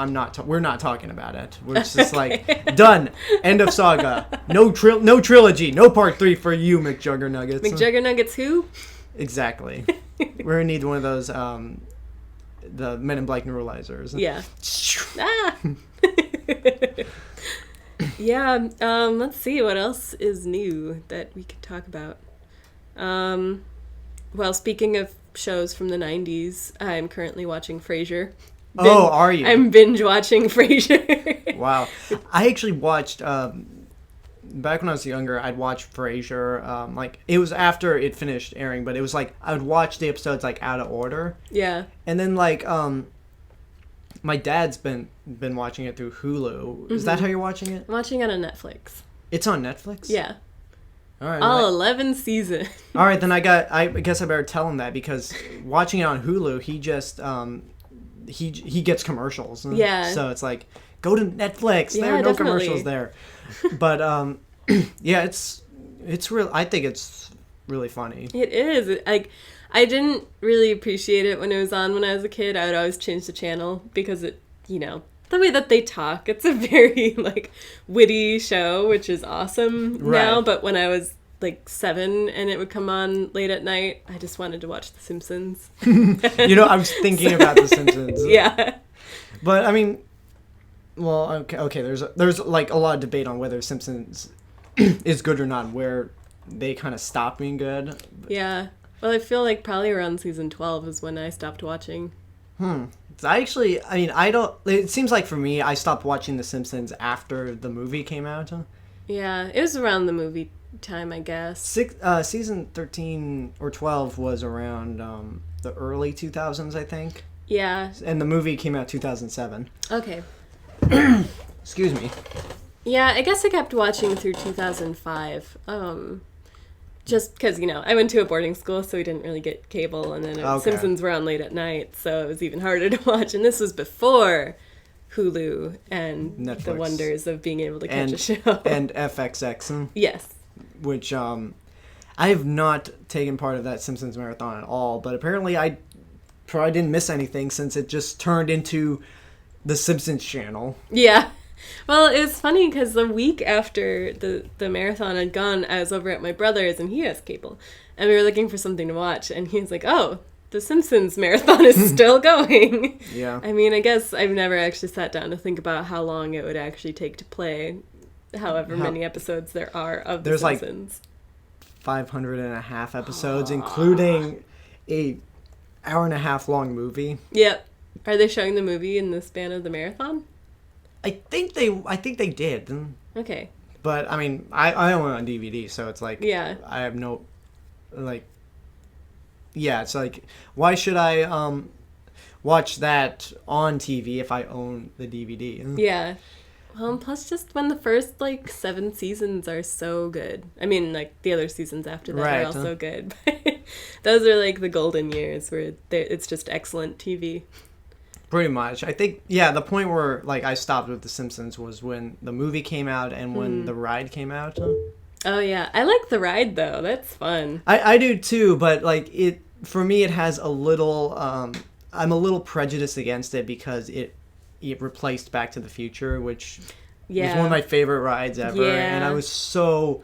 we're not talking about it. We're just like, done. End of saga. No trilogy. No part 3 for you, McJuggernuggets. McJuggernuggets who? Exactly. We're gonna need one of those, the Men in Black neuralizers. Yeah. Yeah, let's see what else is new that we could talk about. Well, speaking of shows from the 90s, I'm currently watching Frasier. Are you? I'm binge watching Frasier. Wow. I actually watched, back when I was younger, I'd watch Frasier, like, it was after it finished airing, but it was like, I would watch the episodes, like, out of order. Yeah. And then, like, my dad's been watching it through Hulu. Is that how you're watching it? I'm watching it on Netflix. It's on Netflix? Yeah. All right. All 11 seasons. All right, then I guess I better tell him that, because watching it on Hulu, he just, he gets commercials. Yeah. So it's like, go to Netflix. Yeah, there are no definitely. commercials there. But, yeah, it's real. I think it's really funny. It is. I didn't really appreciate it when it was on when I was a kid. I would always change the channel because it, the way that they talk, it's a very, like, witty show, which is awesome now. But when I was, like, 7 and it would come on late at night, I just wanted to watch The Simpsons. I was thinking about The Simpsons. Yeah. But, I mean, well, okay, there's like, a lot of debate on whether Simpsons is good or not, where they kind of stop being good. Yeah. Well, I feel like probably around season 12 is when I stopped watching. It seems like for me, I stopped watching The Simpsons after the movie came out. Yeah, it was around the movie time, I guess. Season 13 or 12 was around the early 2000s, I think. Yeah. And the movie came out 2007. Okay. Excuse me. Yeah, I guess I kept watching through 2005. Just because, I went to a boarding school, so we didn't really get cable, and then Simpsons were on late at night, so it was even harder to watch. And this was before Hulu and Netflix. The wonders of being able to catch a show. And FXX. Yes. Which, I have not taken part of that Simpsons marathon at all, but apparently I probably didn't miss anything since it just turned into the Simpsons channel. Yeah. Well, it was funny because the week after the marathon had gone, I was over at my brother's, and he has cable, and we were looking for something to watch, and he was like, oh, the Simpsons marathon is still going. Yeah. I mean, I guess I've never actually sat down to think about how long it would actually take to play however many episodes there are of the Simpsons. Like 500 and a half episodes, including a hour-and-a-half long movie. Yep. Are they showing the movie in the span of the marathon? I think they did. Okay. But I mean, I own it on DVD, so it's like, yeah, I have no, like, yeah, it's like, why should I watch that on TV if I own the DVD? Yeah. Well, and plus just when the first, 7 seasons are so good. I mean, the other seasons after that are also good. Those are, the golden years where it's just excellent TV. Pretty much. I think, yeah, the point where, like, I stopped with The Simpsons was when the movie came out and when the ride came out. Oh, yeah. I like the ride, though. That's fun. I do, too, but, like, for me, it has a little, I'm a little prejudiced against it because it replaced Back to the Future, which was one of my favorite rides ever, and I was so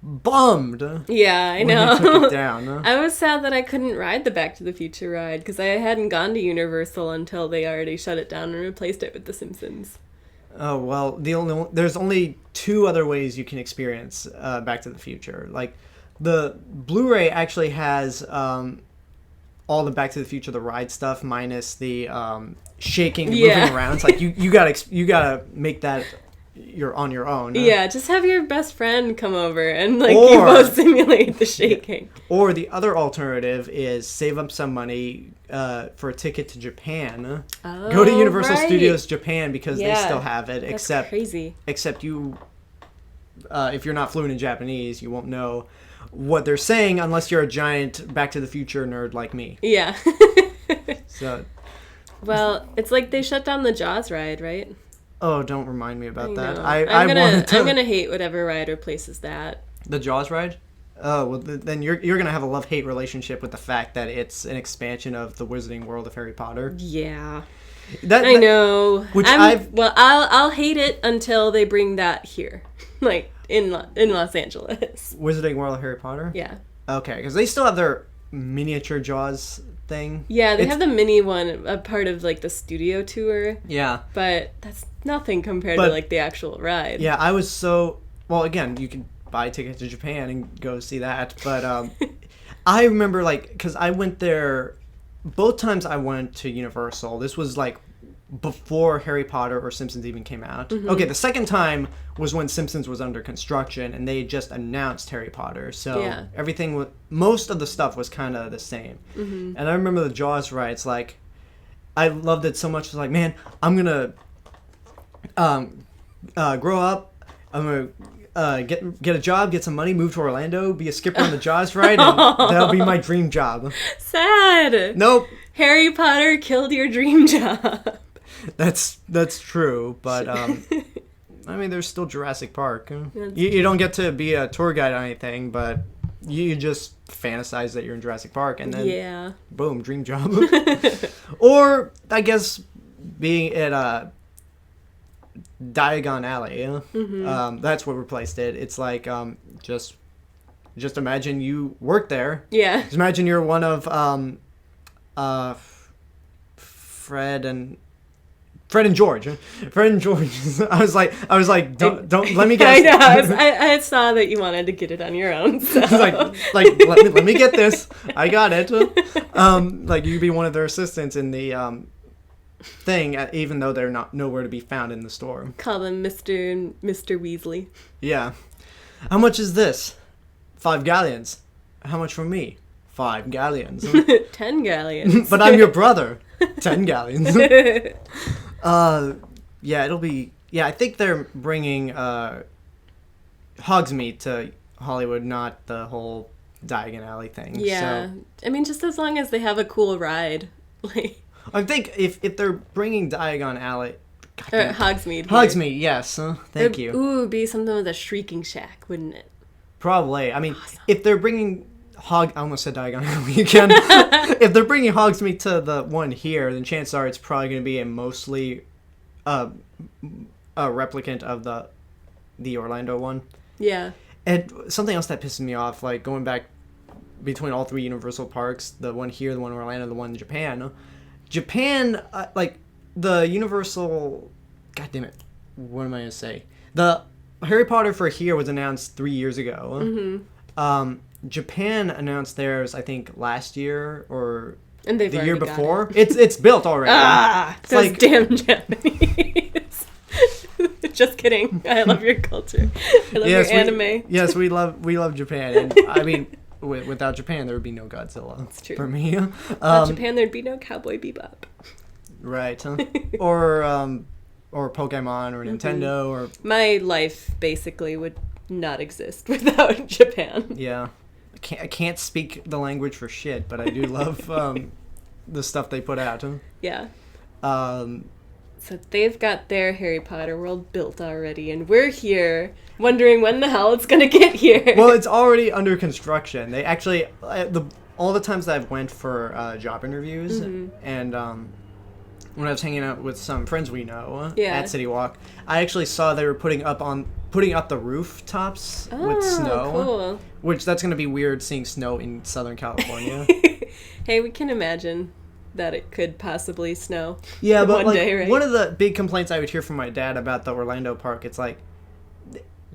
bummed. Yeah, I know. When they took it down. I was sad that I couldn't ride the Back to the Future ride because I hadn't gone to Universal until they already shut it down and replaced it with The Simpsons. Oh, well, there's only 2 other ways you can experience Back to the Future. Like, the Blu-ray actually has all the Back to the Future, the ride stuff, minus the shaking and moving around. It's like, you gotta make that you're on your own. Yeah, just have your best friend come over and you both simulate the shaking. Or the other alternative is save up some money for a ticket to Japan. Oh, go to Universal Studios Japan because they still have it. That's crazy. Except you, if you're not fluent in Japanese, you won't know what they're saying unless you're a giant Back to the Future nerd like me. Yeah. So. Well, it's like they shut down the Jaws ride, right? Oh, don't remind me about that. I'm gonna hate whatever ride replaces that. The Jaws ride? Oh, well, then you're gonna have a love-hate relationship with the fact that it's an expansion of the Wizarding World of Harry Potter. Yeah, I know. Which I'll hate it until they bring that here, like in Los Angeles. Wizarding World of Harry Potter? Yeah. Okay, because they still have their miniature Jaws thing. Yeah, they have the mini one, a part of like the studio tour. Yeah. But that's nothing compared to like the actual ride. Yeah, I was so... Well, again, you can buy a ticket to Japan and go see that. But I remember, like, because I went there... Both times I went to Universal, this was like before Harry Potter or Simpsons even came out. Mm-hmm. Okay, the second time was when Simpsons was under construction and they just announced Harry Potter. So everything, most of the stuff was kind of the same. Mm-hmm. And I remember the Jaws rides, like, I loved it so much. It's like, man, I'm going to grow up. I'm going to get a job, get some money, move to Orlando, be a skipper on the Jaws ride, and that'll be my dream job. Sad. Nope. Harry Potter killed your dream job. That's true, but I mean, there's still Jurassic Park. You don't get to be a tour guide on anything, but you just fantasize that you're in Jurassic Park, and then boom, dream job. Or I guess being at Diagon Alley. Mm-hmm. That's what replaced it. It's like just imagine you work there. Yeah. Just imagine you're one of Fred and George. Fred and George. I was like, don't let me guess. I know. I saw that you wanted to get it on your own. So. like let me get this. I got it. Like you'd be one of their assistants in the thing, even though they're not nowhere to be found in the store. Call them Mr. Weasley. Yeah. How much is this? 5 galleons. How much for me? 5 galleons. 10 galleons. But I'm your brother. 10 galleons. Yeah, it'll be... Yeah, I think they're bringing Hogsmeade to Hollywood, not the whole Diagon Alley thing. Yeah. So. I mean, just as long as they have a cool ride. Like... I think if they're bringing Diagon Alley... Hogsmeade. Hogsmeade, yes. Thank you. Ooh, it'd be something with a shrieking shack, wouldn't it? Probably. I mean, awesome. If they're bringing... I almost said Diagon Alley again. If they're bringing Hogsmeade to the one here, then chances are it's probably going to be a mostly a replicant of the Orlando one. Yeah. And something else that pisses me off, like going back between all 3 Universal parks, the one here, the one in Orlando, the one in Japan. Japan, like the Universal... God damn it. What am I going to say? The Harry Potter for here was announced 3 years ago. Mm-hmm. Japan announced theirs, I think, last year or the year before. It's built already. It's those like, damn Japanese. Just kidding. I love your culture. I love your anime. Yes, we love Japan. And I mean, without Japan, there would be no Godzilla. That's true. For me. Without Japan, there'd be no Cowboy Bebop. Right. Or Pokemon or Nintendo or... My life basically would not exist without Japan. Yeah. I can't speak the language for shit, but I do love the stuff they put out. Yeah. So they've got their Harry Potter world built already, and we're here wondering when the hell it's gonna get here. Well, it's already under construction. They actually, all the times that I've went for job interviews, and when I was hanging out with some friends we know at City Walk, I actually saw they were putting up the rooftops with snow. Cool. Which that's gonna be weird seeing snow in Southern California. Hey, we can imagine that it could possibly snow. Yeah, but one day, right? One of the big complaints I would hear from my dad about the Orlando park, it's like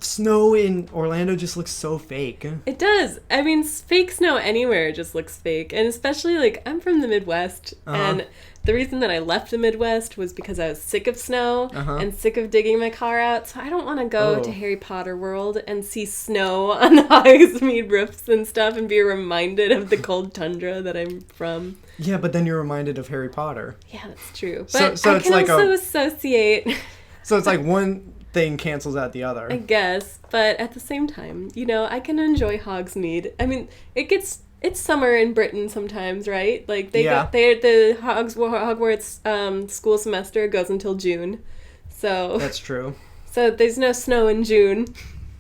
snow in Orlando just looks so fake. It does. I mean, fake snow anywhere just looks fake. And especially, like, I'm from the Midwest. And the reason that I left the Midwest was because I was sick of snow and sick of digging my car out. So I don't want to go to Harry Potter World and see snow on the Hogsmeade roofs and stuff and be reminded of the cold tundra that I'm from. Yeah, but then you're reminded of Harry Potter. Yeah, that's true. But so I it's can like also associate... So it's like one thing cancels out the other. I guess, but at the same time, you know, I can enjoy Hogsmeade. I mean, it's summer in Britain sometimes, right? Like the Hogwarts school semester goes until June, so that's true. So there's no snow in June.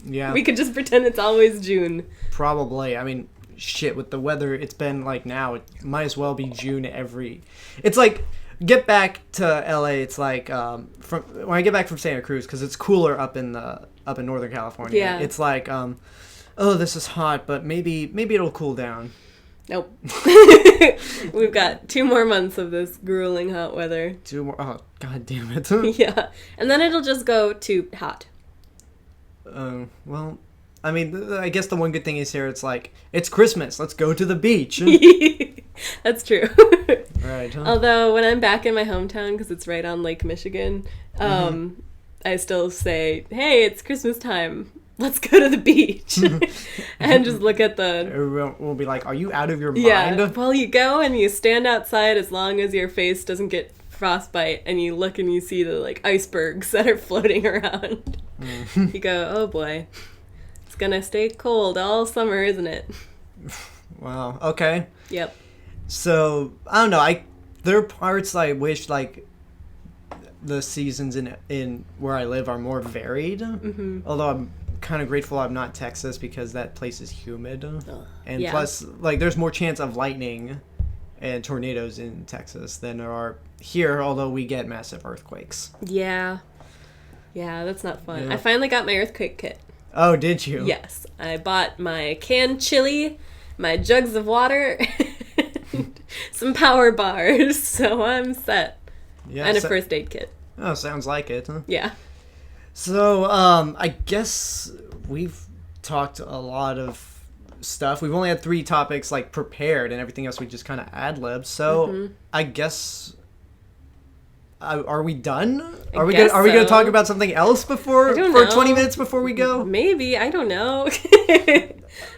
Yeah, we could just pretend it's always June. Probably. I mean, shit. With the weather, it's been like now. It might as well be June every. It's like. Get back to LA. It's like from when I get back from Santa Cruz, because it's cooler up in Northern California. Yeah. It's like, oh, this is hot, but maybe it'll cool down. Nope. We've got 2 more months of this grueling hot weather. 2 more. Oh, god damn it. Yeah, and then it'll just go to hot. Well, I mean, I guess the one good thing is here. It's like it's Christmas. Let's go to the beach. That's true. Right. Huh? Although when I'm back in my hometown, because it's right on Lake Michigan, I still say, "Hey, it's Christmas time. Let's go to the beach," and just look at the. We'll be like, "Are you out of your mind?" Yeah. Well, you go and you stand outside as long as your face doesn't get frostbite, and you look and you see the like icebergs that are floating around. You go, "Oh boy, it's gonna stay cold all summer, isn't it?" Wow. Okay. Yep. So I don't know. There are parts I wish like the seasons in where I live are more varied. Although I'm kind of grateful I'm not Texas, because that place is humid, and plus like there's more chance of lightning and tornadoes in Texas than there are here. Although we get massive earthquakes. Yeah, that's not fun. Yeah. I finally got my earthquake kit. Oh, did you? Yes, I bought my canned chili, my jugs of water. Some power bars, so I'm set. Yeah, and a first aid kit. Oh, sounds like it, huh? Yeah. So, I guess we've talked a lot of stuff. We've only had 3 topics, like, prepared, and everything else we just kind of ad-libbed. So, I guess... are we done? Are we gonna talk about something else for 20 minutes before we go? Maybe, I don't know.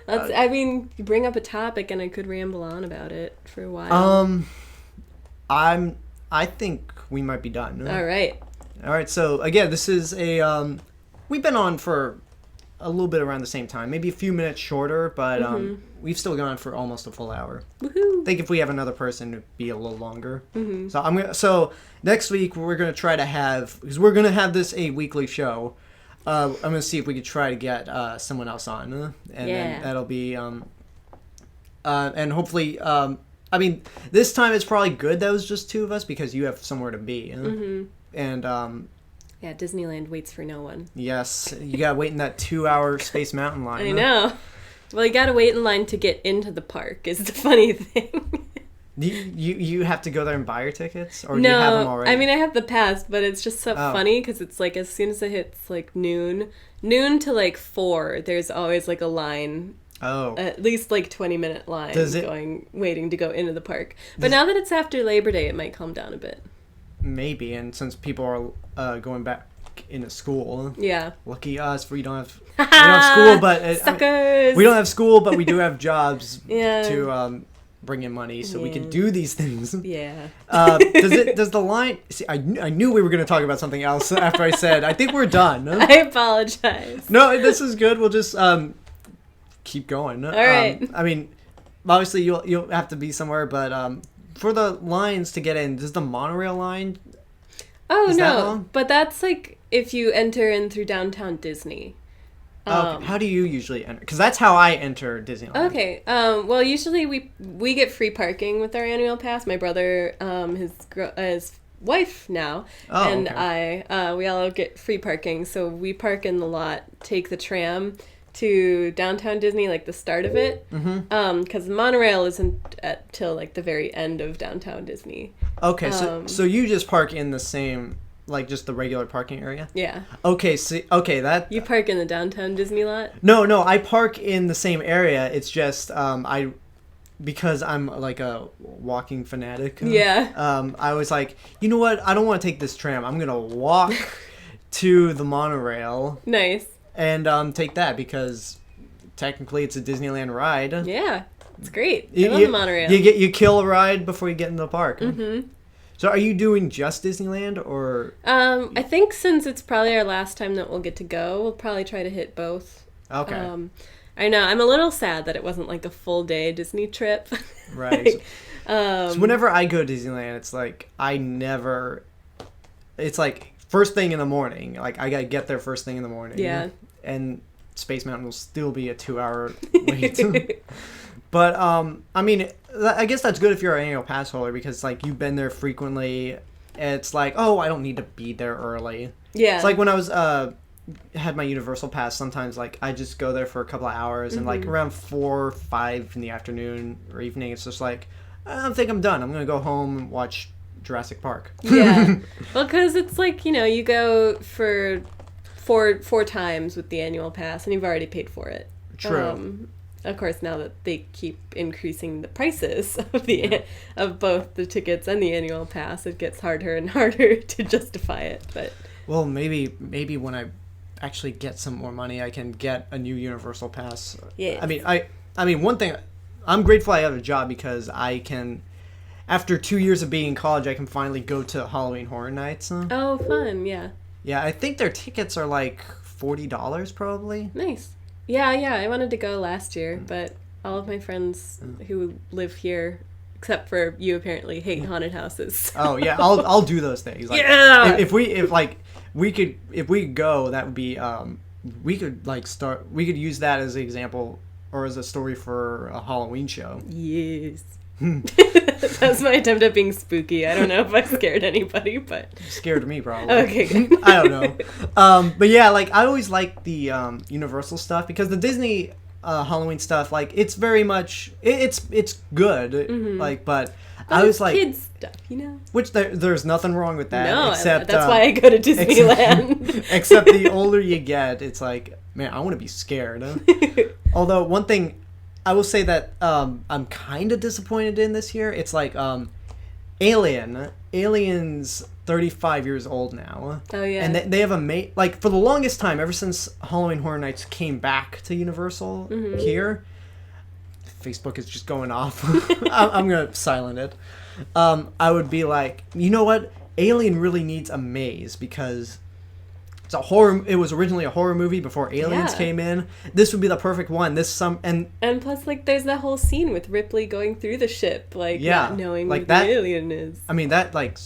I mean, you bring up a topic and I could ramble on about it for a while. I think we might be done. All right. So again, this is a we've been on for a little bit around the same time, maybe a few minutes shorter, but we've still gone for almost a full hour. Woohoo! I think if we have another person, it'd be a little longer. So next week we're gonna try to have, because we're gonna have this a weekly show. I'm gonna see if we could try to get someone else on, and then that'll be and hopefully I mean, this time it's probably good that it was just 2 of us, because you have somewhere to be, and yeah, Disneyland waits for no one. Yes, you gotta wait in that 2-hour Space Mountain line. I know. Well, you gotta wait in line to get into the park, is the funny thing. You have to go there and buy your tickets, or do you have them already? I mean, I have the pass, but it's just so funny, because it's like as soon as it hits like noon to like 4, there's always like a line. Oh. At least like 20-minute line waiting to go into the park. But now that it's after Labor Day, it might calm down a bit. Maybe, and since people are going back into school. Yeah. Lucky us, we don't have school, but suckers. We don't have school, but we do have jobs to bring in money, so we can do these things. Yeah. Does the line? See, I knew we were going to talk about something else after I said I think we're done. I apologize. No, this is good. We'll just keep going. All right. I mean, obviously you'll have to be somewhere, but for the lines to get in, does the monorail line? Oh, is that no. long? But that's like if you enter in through downtown Disney. Okay. How do you usually enter? Because that's how I enter Disneyland. Okay. Well, usually we get free parking with our annual pass. My brother, his wife now, and okay. we all get free parking. So we park in the lot, take the tram to downtown Disney, like the start of it. Mm-hmm. Because the monorail isn't till like the very end of downtown Disney. Okay, so you just park in the same, like just the regular parking area? Yeah. Okay, that... You park in the downtown Disney lot? No, I park in the same area. It's just, because I'm like a walking fanatic. Yeah. I was like, you know what? I don't want to take this tram. I'm going to walk to the monorail. Nice. And take that because technically it's a Disneyland ride. Yeah, it's great. I love the monorail. You kill a ride before you get into the park. Mm-hmm. So are you doing just Disneyland or? I think since it's probably our last time that we'll get to go, we'll probably try to hit both. Okay. I know. I'm a little sad that it wasn't like a full day Disney trip. Right. So whenever I go to Disneyland, it's like it's like first thing in the morning. Like I gotta get there first thing in the morning. Yeah. And Space Mountain will still be a 2-hour wait. But I mean, I guess that's good if you're an annual pass holder because like you've been there frequently. It's like, oh, I don't need to be there early. Yeah. It's like when I was had my Universal pass. Sometimes like I just go there for a couple of hours, and like around 4 or 5 in the afternoon or evening, it's just like I think I'm done. I'm gonna go home and watch Jurassic Park. Yeah. Well, because it's like you go for four times with the annual pass, and you've already paid for it. True. Of course, now that they keep increasing the prices of both the tickets and the annual pass, it gets harder and harder to justify it. But well, maybe when I actually get some more money, I can get a new Universal pass. Yeah. I mean, one thing, I'm grateful I have a job because I can. After 2 years of being in college, I can finally go to Halloween Horror Nights. Oh, fun! Yeah. Yeah, I think their tickets are like $40 probably. Nice. Yeah, I wanted to go last year, but all of my friends who live here, except for you, apparently hate haunted houses. Oh yeah, I'll do those things. Like, yeah. If we could go, that would be we could use that as an example or as a story for a Halloween show. Yes. That's my attempt at being spooky. I don't know if I scared anybody, but scared me probably. Okay, good. I don't know. But yeah, like I always like the Universal stuff because the Disney Halloween stuff, like it's very much it's good. Like, but I was like kids stuff, Which there's nothing wrong with that. No, except that's why I go to Disneyland. Except the older you get, it's like, man, I want to be scared. Although one thing I will say that I'm kind of disappointed in this year. It's like Alien's 35 years old now. Oh yeah. And they have like for the longest time, ever since Halloween Horror Nights came back to Universal here. Facebook is just going off. I'm gonna silent it. I would be like, you know what? Alien really needs a maze because it's a horror. It was originally a horror movie before Aliens came in. This would be the perfect one. And plus, like, there's that whole scene with Ripley going through the ship, like not knowing like who that, the alien is. I mean, that like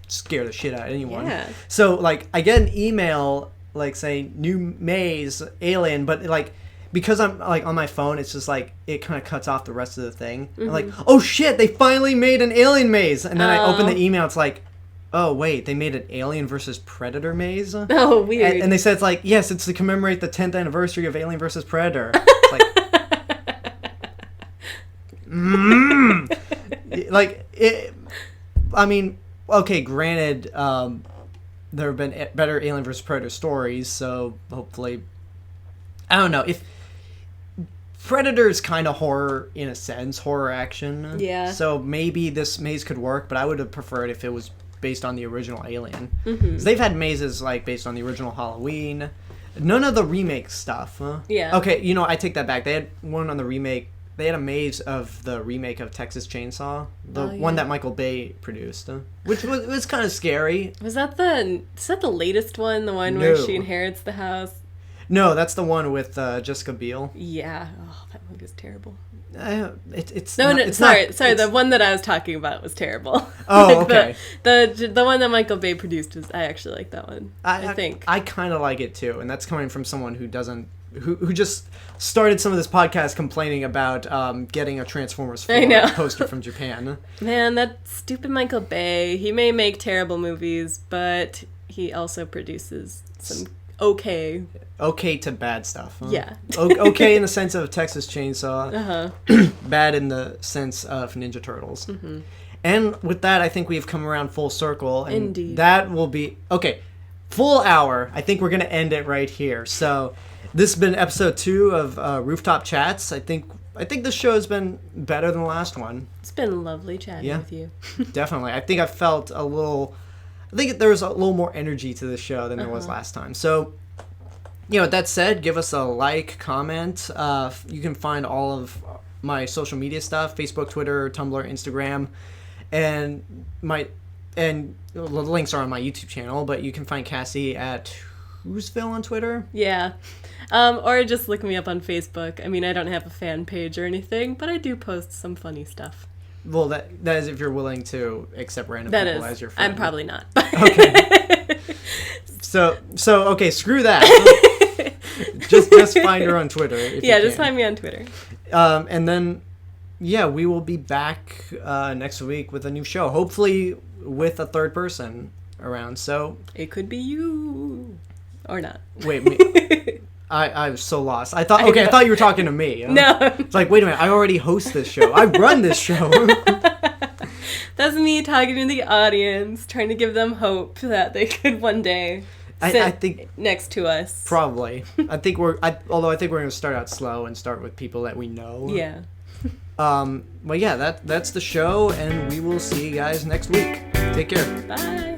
scared the shit out of anyone. Yeah. So like, I get an email like saying new maze Alien, but like. Because I'm like on my phone, it's just like it kind of cuts off the rest of the thing. I'm like, oh shit, they finally made an Alien maze, and then I open the email. It's like, oh wait, they made an Alien versus Predator maze. Oh, weird. And they said it's like, yes, it's to commemorate the 10th anniversary of Alien versus Predator. It's like, like it. I mean, okay, granted, there have been better Alien versus Predator stories, so hopefully, I don't know if. Predator's kind of horror in a sense, horror action. Yeah. So maybe this maze could work, but I would have preferred if it was based on the original Alien. Because they've had mazes like based on the original Halloween. None of the remake stuff. Yeah. Okay, I take that back. They had one on the remake. They had a maze of the remake of Texas Chainsaw, the one that Michael Bay produced, which was kind of scary. Is that the latest one? The one where she inherits the house? No, that's the one with Jessica Biel. Yeah. Oh, that movie was terrible. It's sorry. The one that I was talking about was terrible. Oh, okay. The one that Michael Bay produced I actually like that one. I think I kind of like it too, and that's coming from someone who just started some of this podcast complaining about getting a Transformers 4 poster from Japan. Man, that stupid Michael Bay. He may make terrible movies, but he also produces some okay to bad stuff. Huh? Yeah. Okay in the sense of Texas Chainsaw. Uh-huh. Bad in the sense of Ninja Turtles. Mm-hmm. And with that, I think we've come around full circle. And Indeed. That will be... Okay, full hour. I think we're going to end it right here. So this has been episode 2 of Rooftop Chats. I think the show has been better than the last one. It's been lovely chatting with you. Definitely. I think I felt a little... I think there was a little more energy to this show than there was last time. So, with that said, give us a like, comment. You can find all of my social media stuff, Facebook, Twitter, Tumblr, Instagram, and the links are on my YouTube channel, but you can find Cassie at Who'sville on Twitter. Yeah. Or just look me up on Facebook. I mean, I don't have a fan page or anything, but I do post some funny stuff. Well, that is if you're willing to accept random people as your friend. I'm probably not. Okay. So okay, screw that. just find her on Twitter. Just find me on Twitter. And then, we will be back next week with a new show. Hopefully with a third person around. So it could be you or not. Wait, me. I was so lost. I thought you were talking to me. No. It's like, wait a minute, I already host this show. I run this show. That's me talking to the audience, trying to give them hope that they could one day I think next to us. Probably. I think we're going to start out slow and start with people that we know. Yeah. But that's the show, and we will see you guys next week. Take care. Bye.